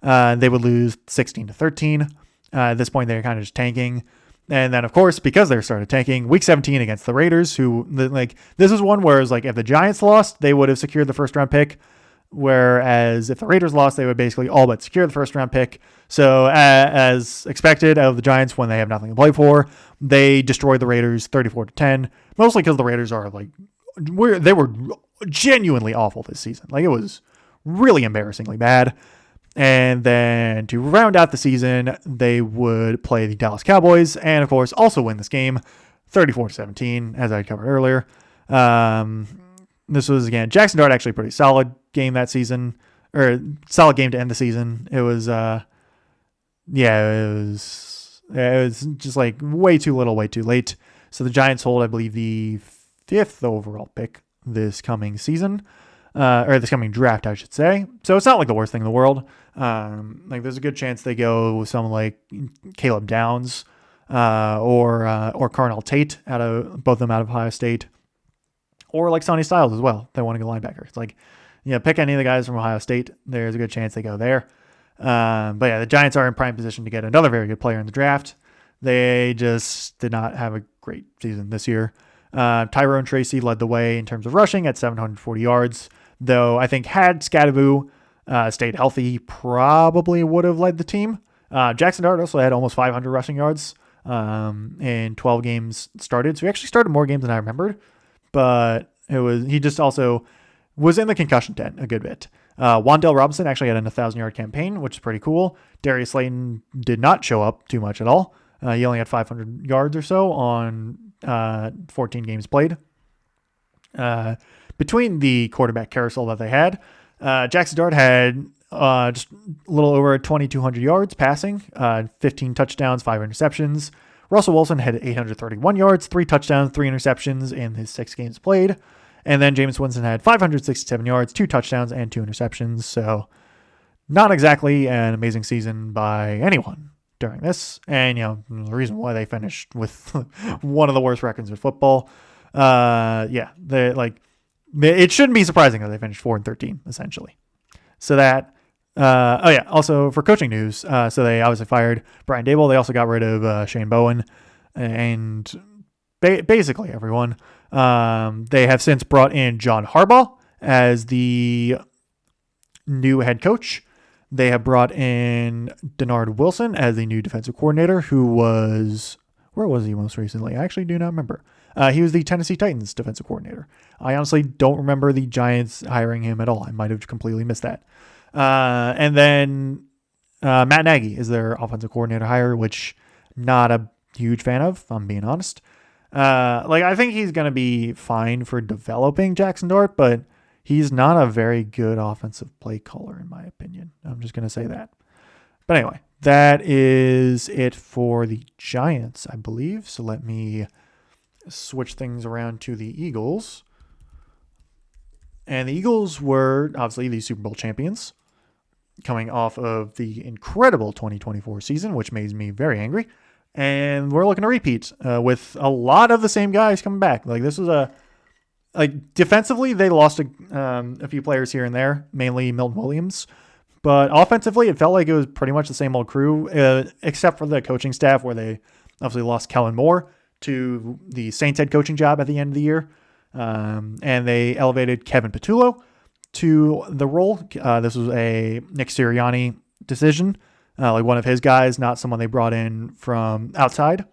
They would lose 16-13. At this point, they're kind of just tanking. And then, of course, because they started tanking, week 17 against the Raiders, who, like, this is one where it's like if the Giants lost, they would have secured the first round pick. Whereas if the Raiders lost, they would basically all but secure the first round pick. So as expected out of the Giants, when they have nothing to play for, they destroyed the Raiders 34-10, mostly because the Raiders are like, they were genuinely awful this season. Like, it was really embarrassingly bad. And then to round out the season, they would play the Dallas Cowboys and, of course, also win this game 34-17, as I covered earlier. This was, again, Jackson Dart actually a pretty solid game that season, or solid game to end the season. It was, it was just like way too little, way too late. So the Giants hold, I believe, the 5th overall pick this coming season. Or this coming draft, I should say. So it's not like the worst thing in the world. Like there's a good chance they go with someone like Caleb Downs, or Carnell Tate both of them out of Ohio State, or like Sonny Styles as well. They want to go linebacker. It's like, pick any of the guys from Ohio State. There's a good chance they go there. But yeah, the Giants are in prime position to get another very good player in the draft. They just did not have a great season this year. Tyrone Tracy led the way in terms of rushing at 740 yards. Though I think had Scadaboo stayed healthy, he probably would have led the team. Jackson Dart also had almost 500 rushing yards in 12 games started. So he actually started more games than I remembered. But he just also was in the concussion tent a good bit. Wan'Dale Robinson actually had a 1,000-yard campaign, which is pretty cool. Darius Slayton did not show up too much at all. He only had 500 yards or so on 14 games played. Between the quarterback carousel that they had, Jackson Dart had just a little over 2,200 yards passing, 15 touchdowns, 5 interceptions. Russell Wilson had 831 yards, 3 touchdowns, 3 interceptions in his 6 games played. And then Jameis Winston had 567 yards, 2 touchdowns, and 2 interceptions. So not exactly an amazing season by anyone during this. And, the reason why they finished with one of the worst records in football. It shouldn't be surprising that they finished 4-13, essentially. So that, also for coaching news, so they obviously fired Brian Daboll. They also got rid of Shane Bowen and basically everyone. They have since brought in John Harbaugh as the new head coach. They have brought in Denard Wilson as the new defensive coordinator, where was he most recently? I actually do not remember. He was the Tennessee Titans defensive coordinator. I honestly don't remember the Giants hiring him at all. I might have completely missed that. And then Matt Nagy is their offensive coordinator hire, which not a huge fan of, if I'm being honest. I think he's going to be fine for developing Jackson Dart, but he's not a very good offensive play caller, in my opinion. I'm just going to say that. But anyway, that is it for the Giants, I believe. So let me switch things around to the Eagles. And the Eagles were obviously the Super Bowl champions, coming off of the incredible 2024 season, which made me very angry. And we're looking to repeat with a lot of the same guys coming back. Like, this was defensively, they lost a few players here and there, mainly Milton Williams. But offensively, it felt like it was pretty much the same old crew, except for the coaching staff, where they obviously lost Kellen Moore to the Saints head coaching job at the end of the year. And they elevated Kevin Patullo to the role. This was a Nick Sirianni decision, like one of his guys, not someone they brought in from outside.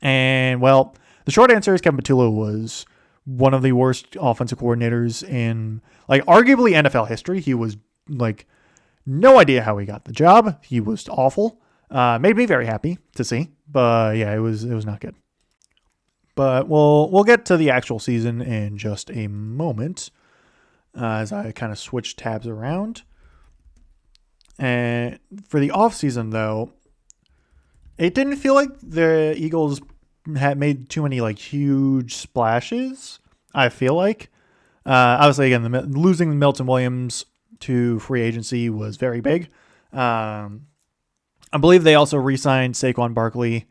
And, well, the short answer is Kevin Patullo was one of the worst offensive coordinators in arguably NFL history. He was no idea how he got the job. He was awful. Made me very happy to see, but yeah, it was not good. But we'll get to the actual season in just a moment, as I kind of switch tabs around. And for the offseason, though, it didn't feel like the Eagles had made too many huge splashes. I feel like, obviously, again, losing Milton Williams to free agency was very big. I believe they also re-signed Saquon Barkley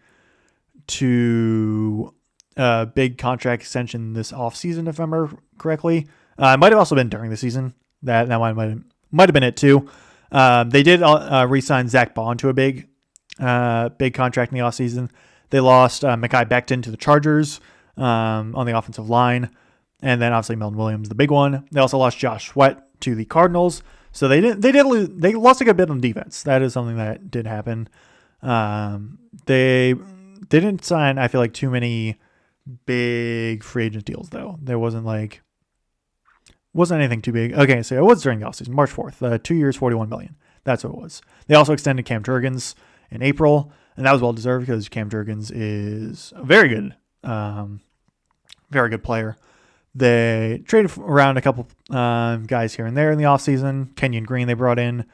to a big contract extension this offseason, if I remember correctly. It might have also been during the season. That might have been it too. They did re-sign Zach Bond to a big contract in the offseason. They lost Mekhi Becton to the Chargers on the offensive line. And then obviously Milton Williams, the big one. They also lost Josh Sweat to the Cardinals. So they lost a good bit on defense. That is something that did happen. They didn't sign, I feel like, too many big free agent deals though. There wasn't anything too big. Okay, so it was during the offseason, March 4th, 2 years, $41 million. That's what it was. They also extended Cam Jurgens in April, and that was well deserved because Cam Jurgens is a very good player. They traded around a couple guys here and there in the offseason. Kenyon Green they brought in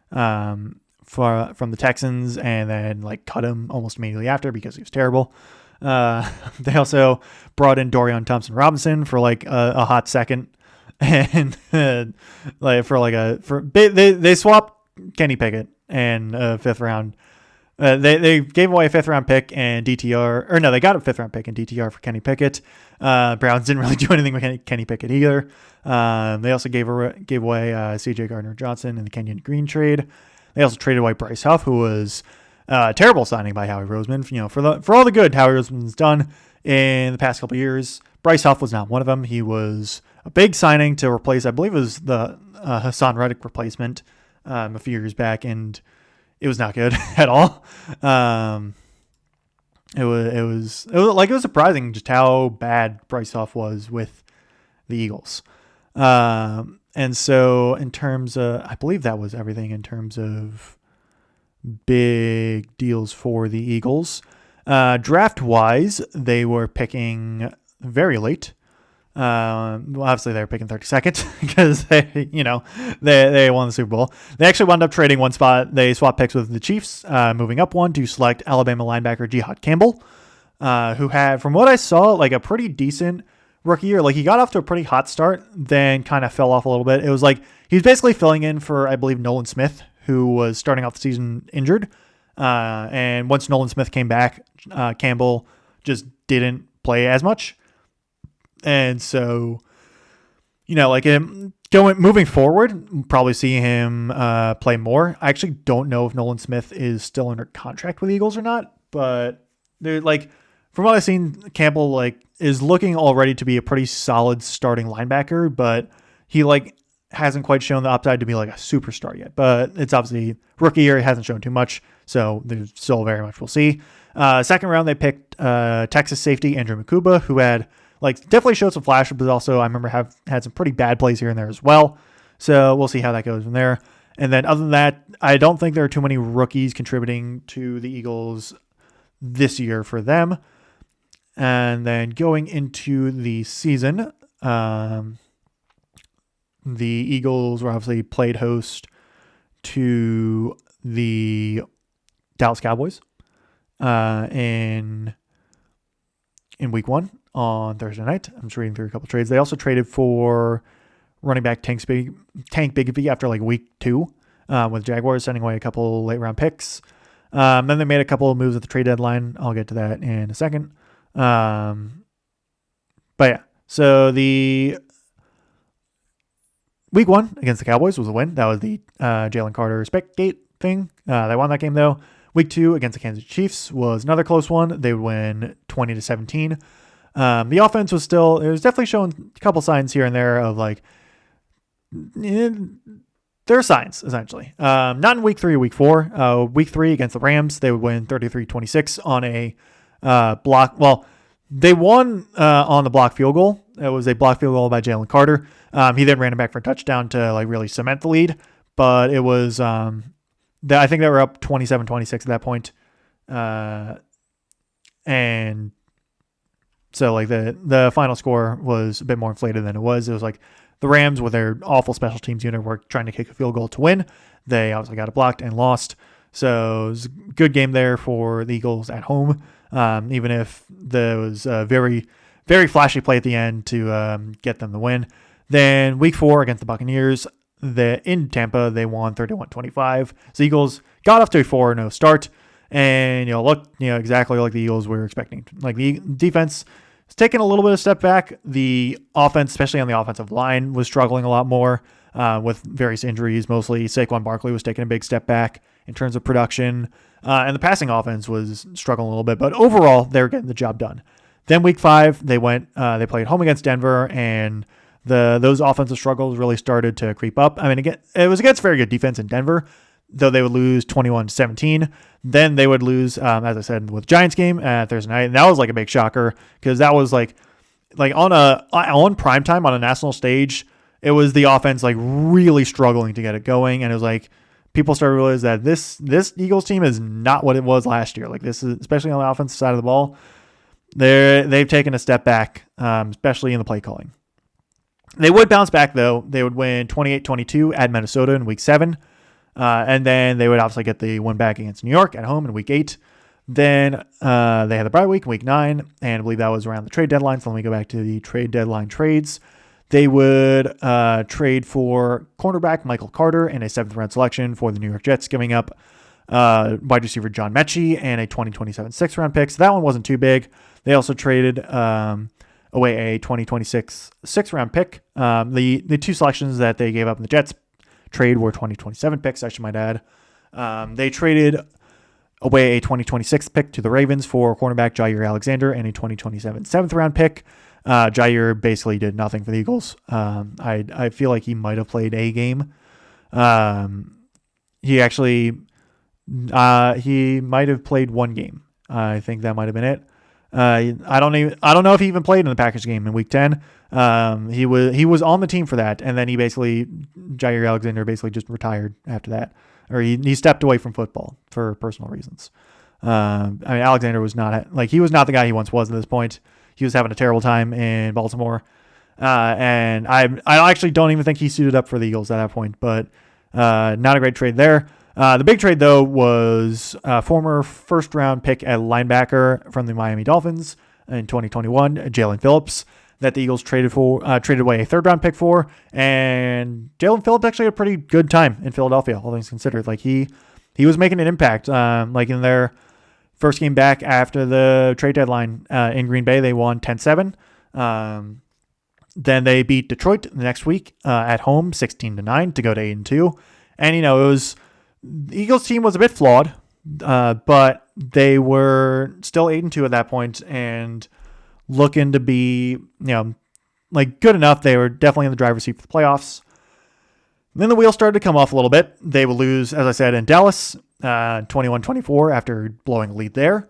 from the Texans, and then cut him almost immediately after because he was terrible. They also brought in Dorian Thompson-Robinson for a hot second, and they swapped Kenny Pickett and a fifth round. They gave away a fifth round pick and DTR, or no, they got a fifth round pick and DTR for Kenny Pickett. Browns didn't really do anything with Kenny Pickett either. They also gave away CJ Gardner-Johnson in the Kenyon Green trade. They also traded away Bryce Huff, who was a terrible signing by Howie Roseman. For all the good Howie Roseman's done in the past couple of years, Bryce Huff was not one of them. He was a big signing to replace, I believe it was the Hassan Reddick replacement a few years back, and it was not good at all. It was surprising just how bad Bryce Huff was with the Eagles. And so in terms of, I believe that was everything in terms of big deals for the Eagles. Draft wise, they were picking very late. Obviously they were picking 32nd because they won the Super Bowl. They actually wound up trading one spot. They swapped picks with the Chiefs, moving up one to select Alabama linebacker Jihad Campbell, who had, from what I saw, a pretty decent rookie year. He got off to a pretty hot start, then kind of fell off a little bit. It was he was basically filling in for, I believe, Nolan Smith, who was starting off the season injured. And once Nolan Smith came back, Campbell just didn't play as much. And so, moving forward, we'll probably see him play more. I actually don't know if Nolan Smith is still under contract with the Eagles or not, but they're from what I've seen, Campbell is looking already to be a pretty solid starting linebacker, but he hasn't quite shown the upside to be a superstar yet. But it's obviously rookie year; he hasn't shown too much, so there's still very much we'll see. Second round, they picked Texas safety Andrew Makuba, who had definitely showed some flashes, but also I remember had some pretty bad plays here and there as well. So we'll see how that goes from there. And then other than that, I don't think there are too many rookies contributing to the Eagles this year for them. And then going into the season, the Eagles were obviously played host to the Dallas Cowboys in week 1 on Thursday night. I'm just reading through a couple trades. They also traded for running back Tank Bigsby after week 2 with Jaguars, sending away a couple late round picks. Then they made a couple of moves at the trade deadline. I'll get to that in a second. But yeah, so the week 1 against the Cowboys was a win. That was the Jalen Carter Specgate thing. They won that game though. Week 2 against the Kansas Chiefs was another close one. They win 20-17. The offense was still, it was definitely showing a couple signs here and there of there are signs essentially. Not in week 3 or week 4. Week 3 against the Rams, they would win 33-26 on a block. Well, they won on the block field goal It was a blocked field goal by Jalen Carter. He then ran it back for a touchdown to like really cement the lead. But it was, I think they were up 27-26 at that point. And so like the final score was a bit more inflated than it was. It was like the Rams with their awful special teams unit were trying to kick a field goal to win. They obviously got it blocked and lost. So it was a good game there for the Eagles at home. Even if there was a very, very flashy play at the end to get them the win. Then week 4 against the Buccaneers, in Tampa, they won 31-25. So Eagles got off to a 4-0 start. And, looked, exactly like the Eagles were expecting. Like the defense is taking a little bit of step back. The offense, especially on the offensive line, was struggling a lot more with various injuries. Mostly Saquon Barkley was taking a big step back in terms of production. And the passing offense was struggling a little bit. But overall, they're getting the job done. Then week 5, they played home against Denver, and those offensive struggles really started to creep up. I mean, again, it was against very good defense in Denver, though they would lose 21-17. Then they would lose, as I said, with Giants game Thursday night. And that was like a big shocker because that was like on primetime on a national stage, it was the offense like really struggling to get it going. And it was like people started to realize that this Eagles team is not what it was last year. Like this is, especially on the offensive side of the ball, they've taken a step back, especially in the play calling. They would bounce back, though. They would win 28-22 at Minnesota in week 7. And then they would obviously get the win back against New York at home in week 8. Then they had the bye week in week 9, and I believe that was around the trade deadline. So let me go back to the trade deadline trades. They would trade for cornerback Michael Carter and a 7th-round selection for the New York Jets, giving up wide receiver John Mechie and a 2027 6th-round pick. So that one wasn't too big. They also traded away a 2026 6th-round pick. The 2 selections that they gave up in the Jets trade were 2027 picks, I should might add. They traded away a 2026 pick to the Ravens for cornerback Jair Alexander and a 2027 7th-round pick. Jair basically did nothing for the Eagles. I feel like he might have played a game. He might have played 1 game. I think that might have been it. I don't know if he even played in the Packers game in week 10. He was on the team for that, and then Jair Alexander basically just retired after that, or he stepped away from football for personal reasons. Alexander was not the guy he once was at this point. He was having a terrible time in Baltimore, and I actually don't even think he suited up for the Eagles at that point. But not a great trade there. The big trade, though, was former first-round pick at linebacker from the Miami Dolphins in 2021, Jalen Phillips, that the Eagles traded away a 3rd-round pick for. And Jalen Phillips actually had a pretty good time in Philadelphia, all things considered. Like he was making an impact. Like in their first game back after the trade deadline in Green Bay, they won 10-7. Then they beat Detroit the next week at home, 16-9 to go to 8-2. And it was. The Eagles team was a bit flawed, but they were still 8-2 at that point and looking to be, good enough. They were definitely in the driver's seat for the playoffs. Then the wheels started to come off a little bit. They would lose, as I said, in Dallas, 21-24 after blowing a lead there.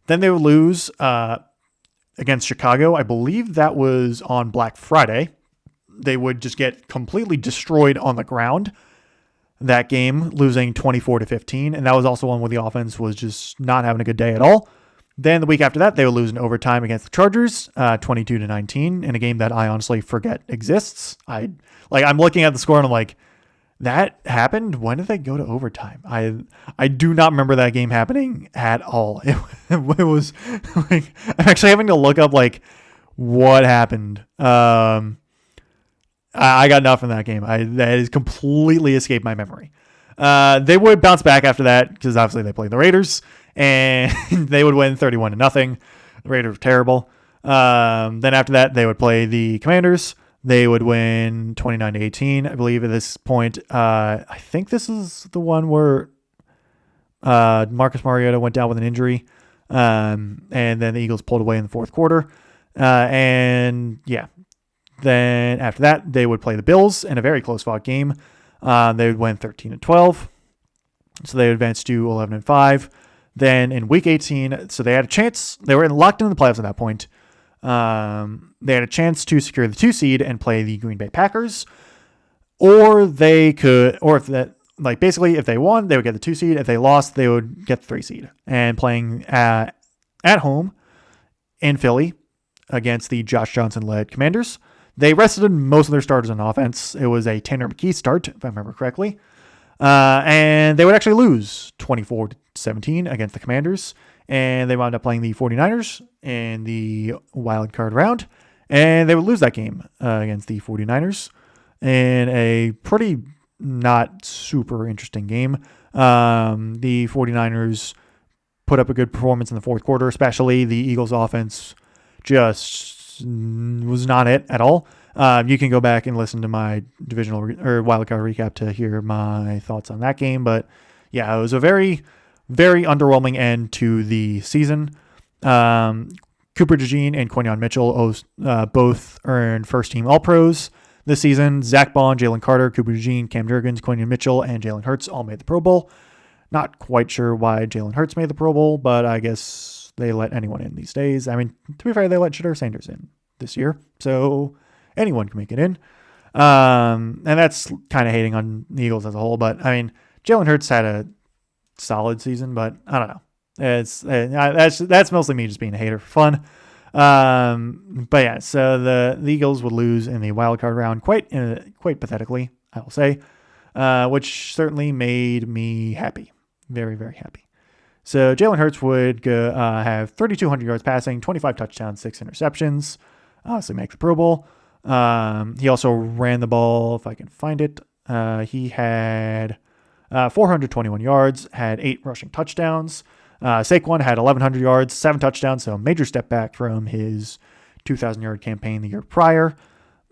Then they would lose against Chicago. I believe that was on Black Friday. They would just get completely destroyed on the ground that game, losing 24-15. And that was also one where the offense was just not having a good day at all. Then the week after that, they would lose in overtime against the Chargers, 22-19, in a game that I honestly forget exists. I'm looking at the score and I'm like, that happened? When did they go to overtime? I do not remember that game happening at all. It was like, I'm actually having to look up what happened. I got enough in that game. That has completely escaped my memory. They would bounce back after that because obviously they played the Raiders and they would win 31-0. The Raiders were terrible. Then after that, they would play the Commanders. They would win 29-18. I believe at this point, I think this is the one where Marcus Mariota went down with an injury. And then the Eagles pulled away in the 4th quarter. Then after that, they would play the Bills in a very close-fought game. They would win 13-12. So they would advance to 11-5. Then in week 18, so they had a chance. They were locked into the playoffs at that point. They had a chance to secure the 2 seed and play the Green Bay Packers, or they could, or if that, like basically if they won, they would get the 2 seed. If they lost, they would get the 3 seed. And playing at home in Philly against the Josh Johnson-led Commanders, they rested most of their starters on offense. It was a Tanner McKee start, if I remember correctly. And they would actually lose 24-17 against the Commanders. And they wound up playing the 49ers in the wild card round. And they would lose that game against the 49ers in a pretty not super interesting game. The 49ers put up a good performance in the fourth quarter, especially the Eagles offense just was not it at all. You can go back and listen to my divisional or wildcard recap to hear my thoughts on that game. But yeah, it was a very, very underwhelming end to the season. Cooper DeJean and Quinyon Mitchell both earned first-team All-Pros this season. Zach Bond, Jalen Carter, Cooper DeJean, Cam Jurgens, Quinyon Mitchell, and Jalen Hurts all made the Pro Bowl. Not quite sure why Jalen Hurts made the Pro Bowl, but I guess they let anyone in these days. I mean, to be fair, they let Shedeur Sanders in this year, so anyone can make it in. And that's kind of hating on the Eagles as a whole, but I mean, Jalen Hurts had a solid season, but I don't know. That's mostly me just being a hater for fun. But yeah, so the Eagles would lose in the wild card round quite pathetically, I will say, which certainly made me happy. Very, very happy. So Jalen Hurts would have 3,200 yards passing, 25 touchdowns, 6 interceptions. Obviously make the Pro Bowl. He also ran the ball, if I can find it. He had 421 yards, had 8 rushing touchdowns. Saquon had 1,100 yards, 7 touchdowns, so a major step back from his 2,000-yard campaign the year prior.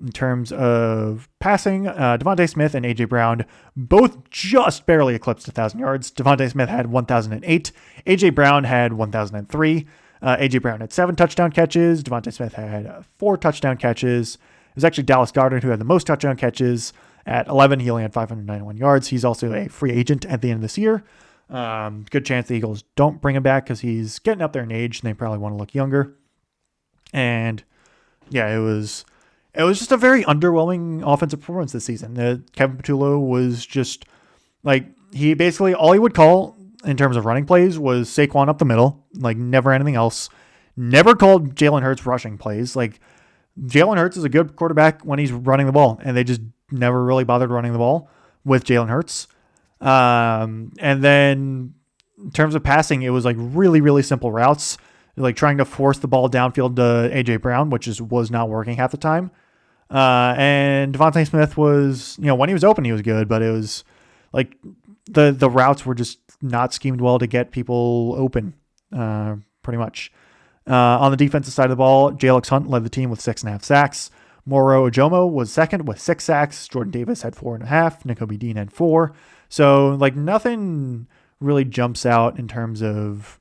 In terms of passing, Devontae Smith and A.J. Brown both just barely eclipsed 1,000 yards. Devontae Smith had 1,008. A.J. Brown had 1,003. A.J. Brown had 7 touchdown catches. Devontae Smith had 4 touchdown catches. It was actually Dallas Goedert who had the most touchdown catches. At 11, he only had 591 yards. He's also a free agent at the end of this year. Good chance the Eagles don't bring him back because he's getting up there in age and they probably want to look younger. And yeah, it was just a very underwhelming offensive performance this season. Kevin Patullo was just like, he basically, all he would call in terms of running plays was Saquon up the middle, like never anything else. Never called Jalen Hurts rushing plays. Like Jalen Hurts is a good quarterback when he's running the ball, and they just never really bothered running the ball with Jalen Hurts. And then in terms of passing, it was like really, really simple routes, like trying to force the ball downfield to A.J. Brown, which was not working half the time. And Devontae Smith was, when he was open, he was good, but it was like the routes were just not schemed well to get people open, pretty much. On the defensive side of the ball, Jalix Hunt led the team with 6.5 sacks. Moro Ojomo was second with 6 sacks. Jordan Davis had 4.5. Nakobe Dean had 4. So like nothing really jumps out in terms of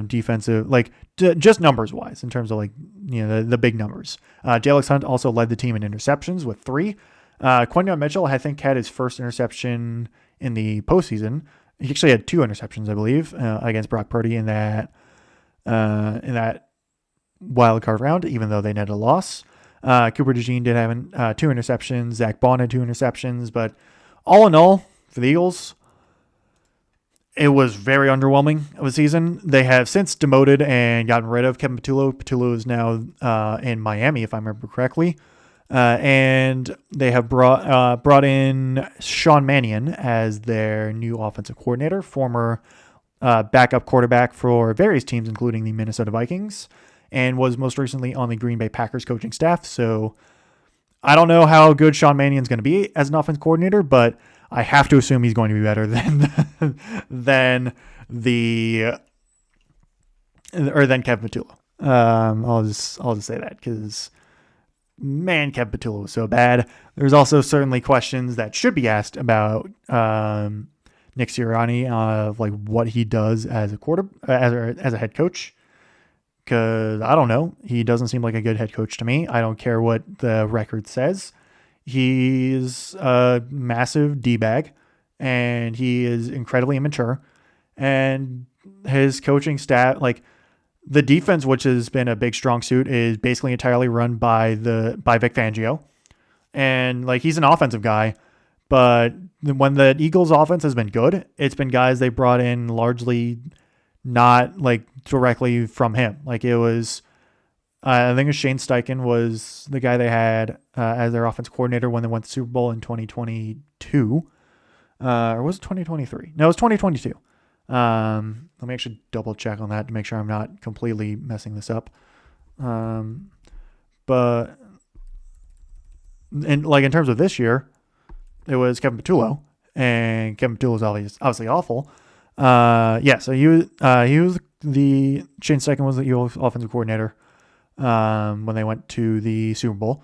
defensive, like just numbers wise, in terms of like, the big numbers. Jalix Hunt also led the team in interceptions with 3. Quinyon Mitchell, I think, had his first interception in the postseason. He actually had 2 interceptions, I believe, against Brock Purdy in that wild card round, even though they netted a loss. Cooper DeJean did have 2 interceptions. Zach Bond had 2 interceptions. But all in all, for the Eagles, it was very underwhelming of a season. They have since demoted and gotten rid of Kevin Patullo. Patullo is now in Miami, if I remember correctly. And they have brought in Sean Mannion as their new offensive coordinator, former backup quarterback for various teams, including the Minnesota Vikings, and was most recently on the Green Bay Packers coaching staff. So I don't know how good Sean Mannion's going to be as an offense coordinator, but I have to assume he's going to be better than Kevin Patullo. I'll just say that because, man, Kevin Patullo was so bad. There's also certainly questions that should be asked about Nick Sirianni of like what he does as a head coach. Because I don't know, he doesn't seem like a good head coach to me. I don't care what the record says. He's a massive D-bag, and he is incredibly immature. And his coaching staff, like The defense, which has been a big strong suit, is basically entirely run by Vic Fangio. And like he's an offensive guy, but when the Eagles offense has been good, it's been guys they brought in largely not like directly from him. Like it was, I think it was Shane Steichen was the guy they had as their offense coordinator when they went to the Super Bowl in 2022. Or was it 2023? No, it was 2022. Let me actually double check on that to make sure I'm not completely messing this up. But in terms of this year, it was Kevin Patullo, and Kevin Patullo was obviously awful. So he was the Shane Steichen was the Eagles offensive coordinator when they went to the Super Bowl,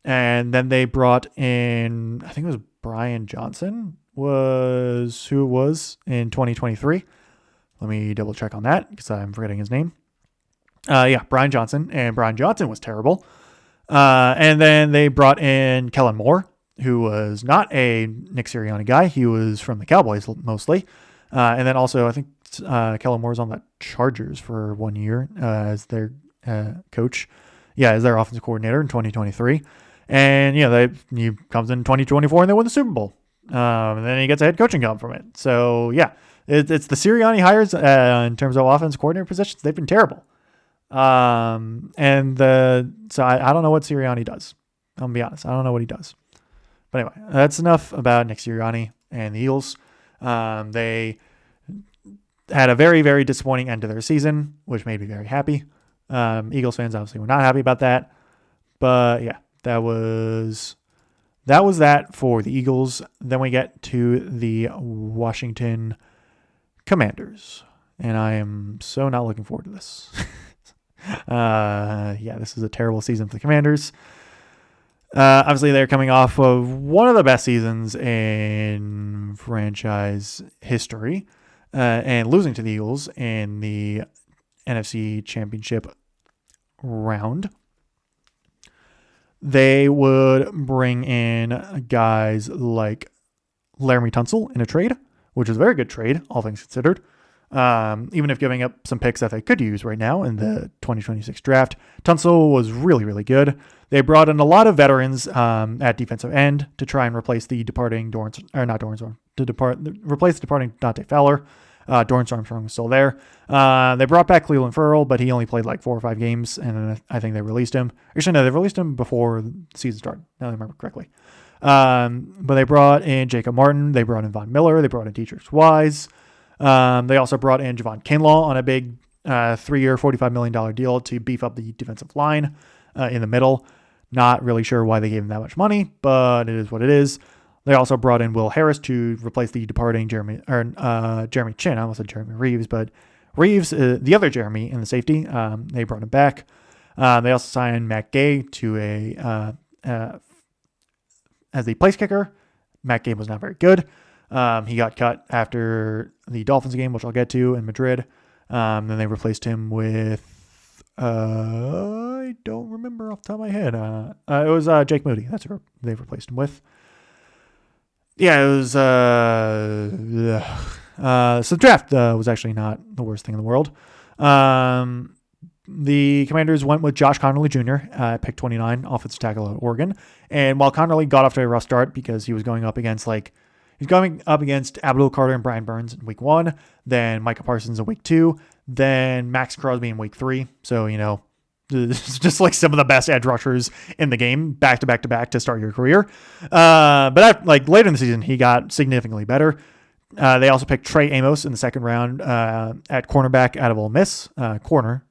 and then they brought in, I think it was Brian Johnson was who it was in 2023. Let me double check on that because I'm forgetting his name. Brian Johnson, and Brian Johnson was terrible. And then they brought in Kellen Moore, who was not a Nick Sirianni guy. He was from the Cowboys mostly. And then also I think Kellen Moore was on the Chargers for 1 year as their coach. Yeah, as their offensive coordinator in 2023. And he comes in 2024 and they win the Super Bowl. And then he gets a head coaching job from it. So yeah, it's the Sirianni hires in terms of offensive coordinator positions. They've been terrible. So I don't know what Sirianni does. I'm gonna be honest. I don't know what he does. But anyway, that's enough about Nick Sirianni and the Eagles. They had a very, very disappointing end to their season, which made me very happy. Eagles fans obviously were not happy about that. But yeah, that was that for the Eagles. Then we get to the Washington Commanders. And I am so not looking forward to this. This is a terrible season for the Commanders. Obviously, they're coming off of one of the best seasons in franchise history and losing to the Eagles in the NFC Championship round. They would bring in guys like Laramie Tunsil in a trade, which is a very good trade, all things considered. Even if giving up some picks that they could use right now in the 2026 draft. Tunsil was really, really good. They brought in a lot of veterans at defensive end to try and replace the departing replace the departing Dante Fowler. Dorrance Armstrong was still there. They brought back Cleveland Ferrell, but he only played like 4 or 5 games, and I think they released him. Actually, no, they released him before the season started. Now I remember correctly. But they brought in Jacob Martin. They brought in Von Miller. They brought in Dietrich Wise. They also brought in Javon Kinlaw on a big 3-year, $45 million deal to beef up the defensive line in the middle. Not really sure why they gave him that much money, but it is what it is. They also brought in Will Harris to replace the departing Jeremy Chin. I almost said Jeremy Reeves, but Reeves, the other Jeremy in the safety, they brought him back. They also signed Matt Gay to as the place kicker. Matt Gay was not very good. He got cut after the Dolphins game, which I'll get to, in Madrid. Then they replaced him with, I don't remember off the top of my head. It was Jake Moody. That's who they replaced him with. Yeah, it was, so the draft was actually not the worst thing in the world. The Commanders went with Josh Connerly Jr. At pick 29, offensive tackle at Oregon. And while Connerly got off to a rough start because he was going up against Abdul Carter and Brian Burns in week 1, then Micah Parsons in week 2, then Max Crosby in week 3. So, it's just like some of the best edge rushers in the game, back to back to back to start your career. But later in the season, he got significantly better. They also picked Trey Amos in the second round at cornerback out of Ole Miss. Cornerback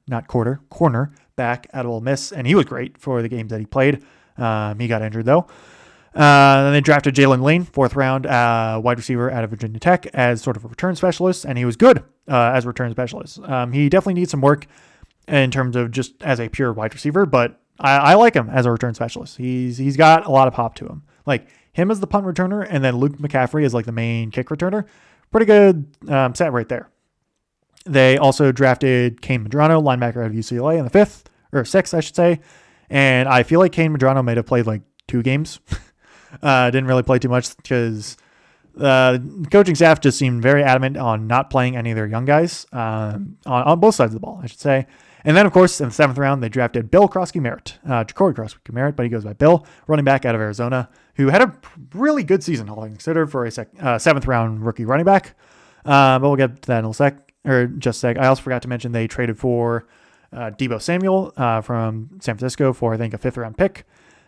out of Ole Miss, and he was great for the games that he played. He got injured though. Then they drafted Jalen Lane, 4th round wide receiver out of Virginia Tech, as sort of a return specialist, and he was good as a return specialist. He definitely needs some work in terms of just as a pure wide receiver, but I like him as a return specialist. He's got a lot of pop to him. Like him as the punt returner, and then Luke McCaffrey as like the main kick returner. Pretty good set right there. They also drafted Kane Medrano, linebacker out of UCLA, in the 5th, or 6th, I should say. And I feel like Kane Medrano might have played like 2 games. Didn't really play too much because The coaching staff just seemed very adamant on not playing any of their young guys on both sides of the ball, I should say. And then, of course, in the 7th round, they drafted Bill Krosky-Merritt, Jacory Krosky-Merritt, but he goes by Bill, running back out of Arizona, who had a really good season, all things considered, for a 7th round rookie running back. But we'll get to that in a sec, or just a sec. I also forgot to mention they traded for Deebo Samuel from San Francisco for, I think, a 5th round pick.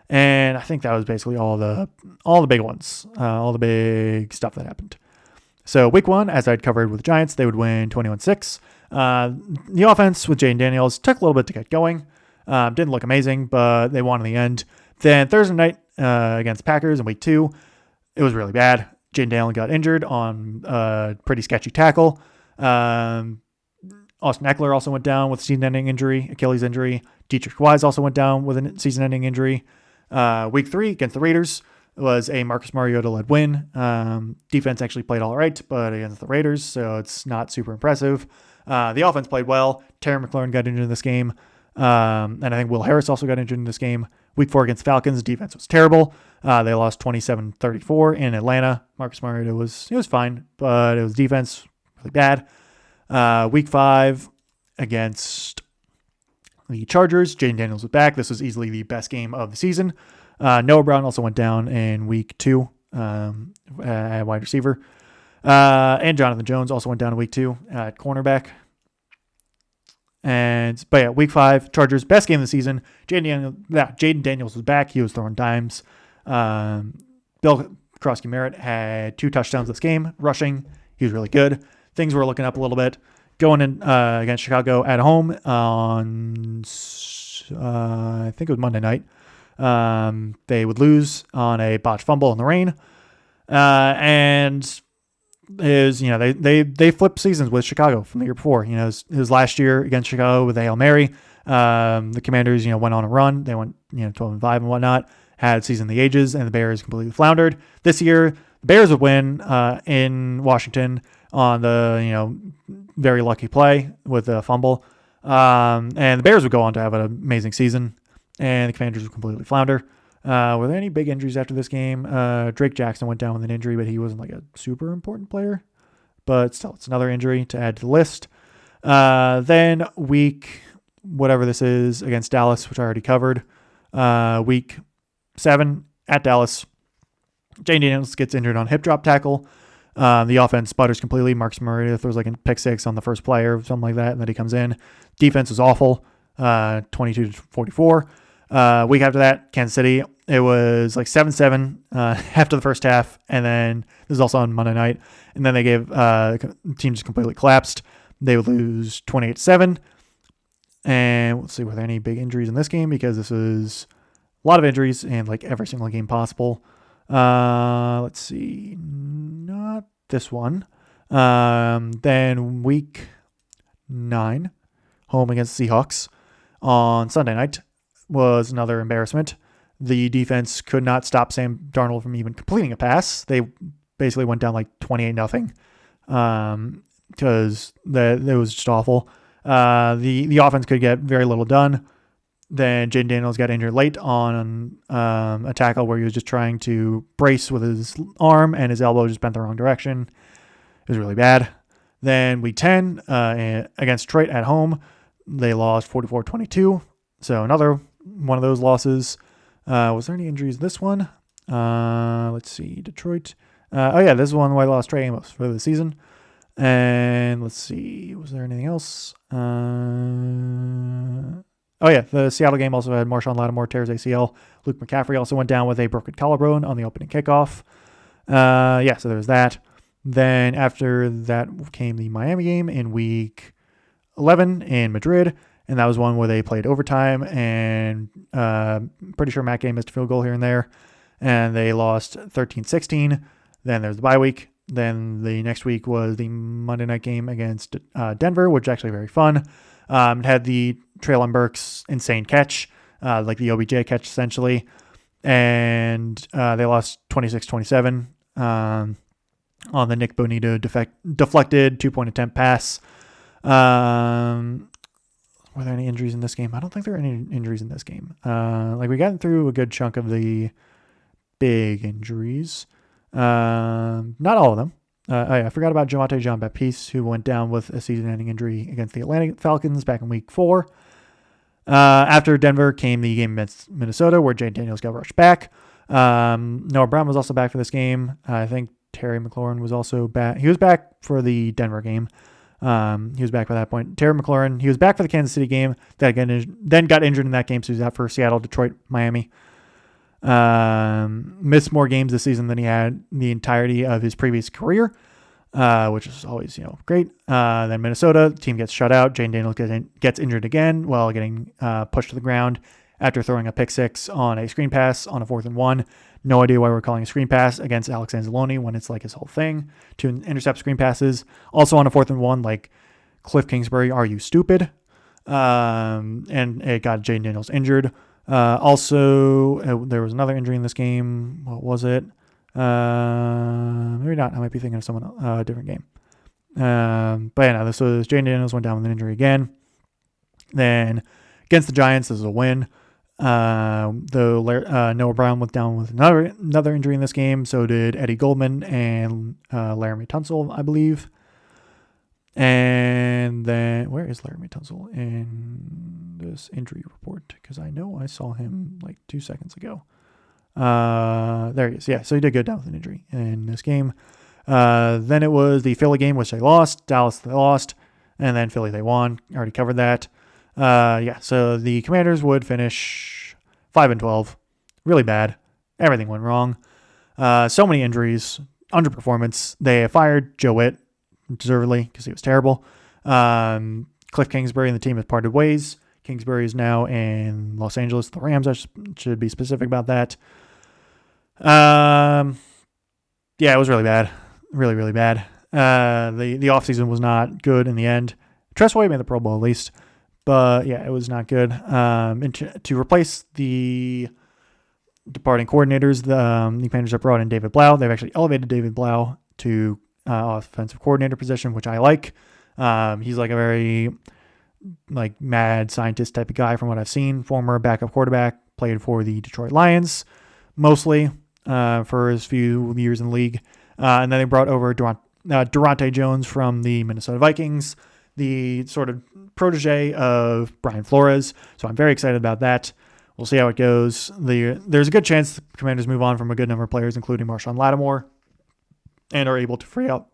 And I think that was basically all the big ones, all the big stuff that happened. So week 1, as I'd covered with the Giants, they would win 21-6. The offense with Jaden Daniels took a little bit to get going. Didn't look amazing, but they won in the end. Then Thursday night against Packers in week 2, it was really bad. Jaden Daniels got injured on a pretty sketchy tackle. Austin Eckler also went down with a season-ending injury, Achilles injury. Dietrich Wise also went down with a season-ending injury. Week 3 against the Raiders was a Marcus Mariota-led win. Defense actually played all right, but against the Raiders, so it's not super impressive. The offense played well. Terry McLaurin got injured in this game. And I think Will Harris also got injured in this game. Week 4 against Falcons, defense was terrible. They lost 27-34 in Atlanta. Marcus Mariota was fine, but it was defense really bad. Week 5 against the Chargers, Jaden Daniels was back. This was easily the best game of the season. Noah Brown also went down in week 2 at wide receiver. And Jonathan Jones also went down in week 2 at cornerback. But yeah, week 5, Chargers, best game of the season. Jaden Daniels was back. He was throwing dimes. Bill Krosky-Merritt had 2 touchdowns this game, rushing. He was really good. Things were looking up a little bit. Going in against Chicago at home on, I think it was Monday night. They would lose on a botched fumble in the rain. And is they flipped seasons with Chicago from the year before. It was last year against Chicago with a Hail Mary. The Commanders went on a run. They went 12-5 and whatnot. Had season of the ages, and the Bears completely floundered. This year, the Bears would win in Washington on the very lucky play with a fumble, and the Bears would go on to have an amazing season, and the Commanders would completely flounder. Were there any big injuries after this game? Drake Jackson went down with an injury, but he wasn't like a super important player. But still, it's another injury to add to the list. Then week, whatever this is, against Dallas, which I already covered. Week 7 at Dallas. Jaden Daniels gets injured on hip drop tackle. The offense sputters completely. Marcus Mariota throws like a pick 6 on the first play or something like that, and then he comes in. Defense was awful, 22-44. Week after that, Kansas City, it was like 7-7 after the first half, and then this is also on Monday night, and then they gave the team just completely collapsed. They would lose 28-7, and let's see, were there any big injuries in this game, because this is a lot of injuries in like every single game possible. Let's see, not this one. Then week 9, home against the Seahawks on Sunday night, was another embarrassment. The defense could not stop Sam Darnold from even completing a pass. They basically went down like 28-0 because it was just awful. The offense could get very little done. Then Jaden Daniels got injured late on a tackle where he was just trying to brace with his arm and his elbow just bent the wrong direction. It was really bad. Then week 10 against Detroit at home, they lost 44-22. So another one of those losses. Was there any injuries this one? Let's see. Detroit. This is one where they lost Trey Amos for the season. And let's see. Was there anything else? The Seattle game also had Marshawn Lattimore tears ACL. Luke McCaffrey also went down with a broken collarbone on the opening kickoff. So there was that. Then after that came the Miami game in week 11 in Madrid. And that was one where they played overtime, and pretty sure Matt Gay missed a field goal here and there, and they lost 13-16. Then there's the bye week. Then the next week was the Monday night game against Denver, which was actually very fun. It had the Treylon Burks insane catch, like the OBJ catch essentially, and they lost 26-27 on the Nick Bonito deflected 2-point attempt pass. Were there any injuries in this game? I don't think there were any injuries in this game. We got through a good chunk of the big injuries. Not all of them. I forgot about Javonte Jean-Baptiste, who went down with a season-ending injury against the Atlanta Falcons back in Week 4. After Denver came the game against Minnesota, where Jay Daniels got rushed back. Noah Brown was also back for this game. I think Terry McLaurin was also back. He was back for the Denver game. He was back by that point. Terry McLaurin, he was back for the Kansas City game. Then got injured in that game, so he was out for Seattle, Detroit, Miami. Missed more games this season than he had the entirety of his previous career, which is always, great. Then Minnesota, the team gets shut out. Jane Daniels gets injured again while getting pushed to the ground after throwing a pick six on a screen pass on a 4th and 1. No idea why we're calling a screen pass against Alex Anzalone when it's like his whole thing to intercept screen passes. Also on a 4th and 1, like Cliff Kingsbury, are you stupid? And it got Jane Daniels injured. Also, there was another injury in this game. What was it? Maybe not. I might be thinking of someone a different game. But yeah, no, this was Jane Daniels went down with an injury again. Then against the Giants, this is a win. Though Noah Brown went down with another injury in this game, so did Eddie Goldman and Laramie Tunsil, I believe. And then, where is Laramie Tunsil in this injury report? Because I know I saw him like 2 seconds ago. There he is. Yeah, so he did go down with an injury in this game. Then it was the Philly game, which they lost. Dallas, they lost. And then Philly, they won. Already covered that. So the Commanders would finish 5-12. Really bad. Everything went wrong. So many injuries. Underperformance. They fired Joe Witt, deservedly, because he was terrible. Cliff Kingsbury and the team have parted ways. Kingsbury is now in Los Angeles. The Rams, I should be specific about that. Yeah, it was really bad. Really, really bad. The offseason was not good in the end. Tressway made the Pro Bowl at least. But yeah, it was not good. And to replace the departing coordinators, the Commanders have brought in David Blau. They've actually elevated David Blau to offensive coordinator position, which I like. He's like a very mad scientist type of guy from what I've seen. Former backup quarterback, played for the Detroit Lions mostly for his few years in the league. And then they brought over Durante Jones from the Minnesota Vikings, the sort of protege of Brian Flores. So I'm very excited about that. We'll see how it goes. There's a good chance the Commanders move on from a good number of players, including Marshawn Lattimore, and are able to free up.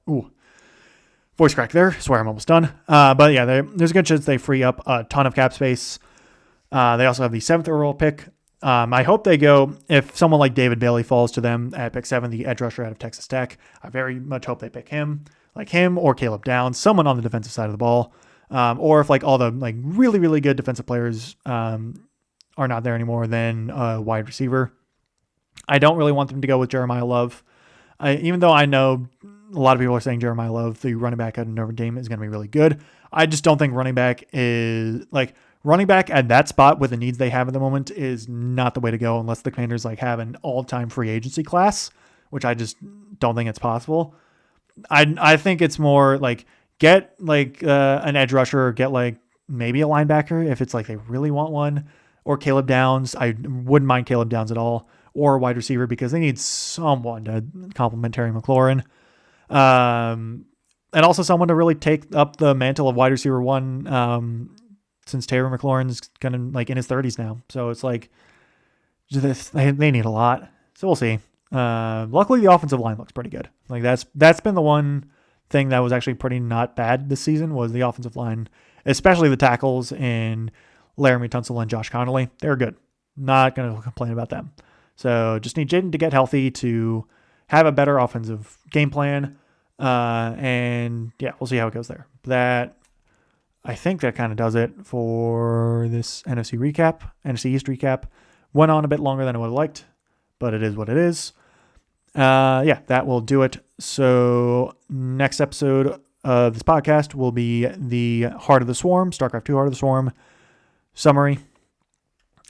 Voice crack there. Swear I'm almost done. But yeah, there's a good chance they free up a ton of cap space. They also have the 7th overall pick. I hope they go, if someone like David Bailey falls to them at pick 7, the edge rusher out of Texas Tech, I very much hope they pick him. Like him or Caleb Downs, someone on the defensive side of the ball. Or if all the really, really good defensive players are not there anymore, then a wide receiver. I don't really want them to go with Jeremiah Love. Even though I know a lot of people are saying Jeremiah Love, the running back out of Notre Dame, is going to be really good. I just don't think running back at that spot with the needs they have at the moment is not the way to go unless the Commanders have an all-time free agency class, which I just don't think it's possible. I think it's more get an edge rusher, or get maybe a linebacker if it's they really want one, or Caleb Downs. I wouldn't mind Caleb Downs at all, or a wide receiver because they need someone to complement Terry McLaurin. And also someone to really take up the mantle of wide receiver 1 since Terry McLaurin's kind of in his 30s now. So it's they need a lot. So we'll see. Luckily, the offensive line looks pretty good. That's been the one thing that was actually pretty not bad this season was the offensive line, especially the tackles in Laramie Tunsil and Josh Connolly. They're good. Not going to complain about them. So just need Jaden to get healthy to have a better offensive game plan. And yeah, we'll see how it goes there. I think that kind of does it for this NFC East recap. Went on a bit longer than I would have liked, but it is what it is. Yeah, that will do it. So next episode of this podcast will be the Heart of the Swarm, StarCraft 2 Heart of the Swarm summary.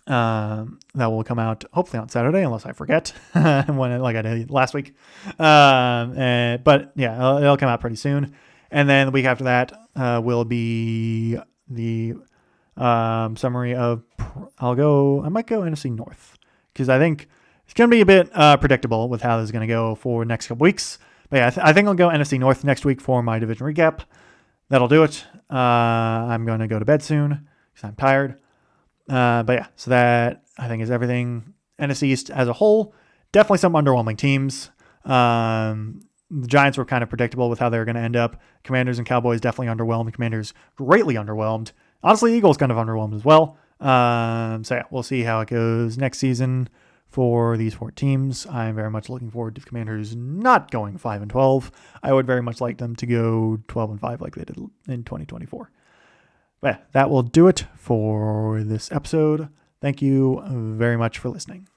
That will come out hopefully on Saturday, unless I forget like I did last week. But yeah, it'll come out pretty soon. And then the week after that will be the summary of. I might go NFC North because I think it's going to be a bit predictable with how this is going to go for the next couple weeks. But yeah, I think I'll go NFC North next week for my division recap. That'll do it. I'm going to go to bed soon because I'm tired. But yeah, so that I think is everything. NFC East as a whole, definitely some underwhelming teams. The Giants were kind of predictable with how they were going to end up. Commanders and Cowboys definitely underwhelmed. Commanders greatly underwhelmed. Honestly, Eagles kind of underwhelmed as well. So yeah, we'll see how it goes next season for these 4 teams. I'm very much looking forward to Commanders not going 5-12. I would very much like them to go 12-5 like they did in 2024. But yeah, that will do it for this episode. Thank you very much for listening.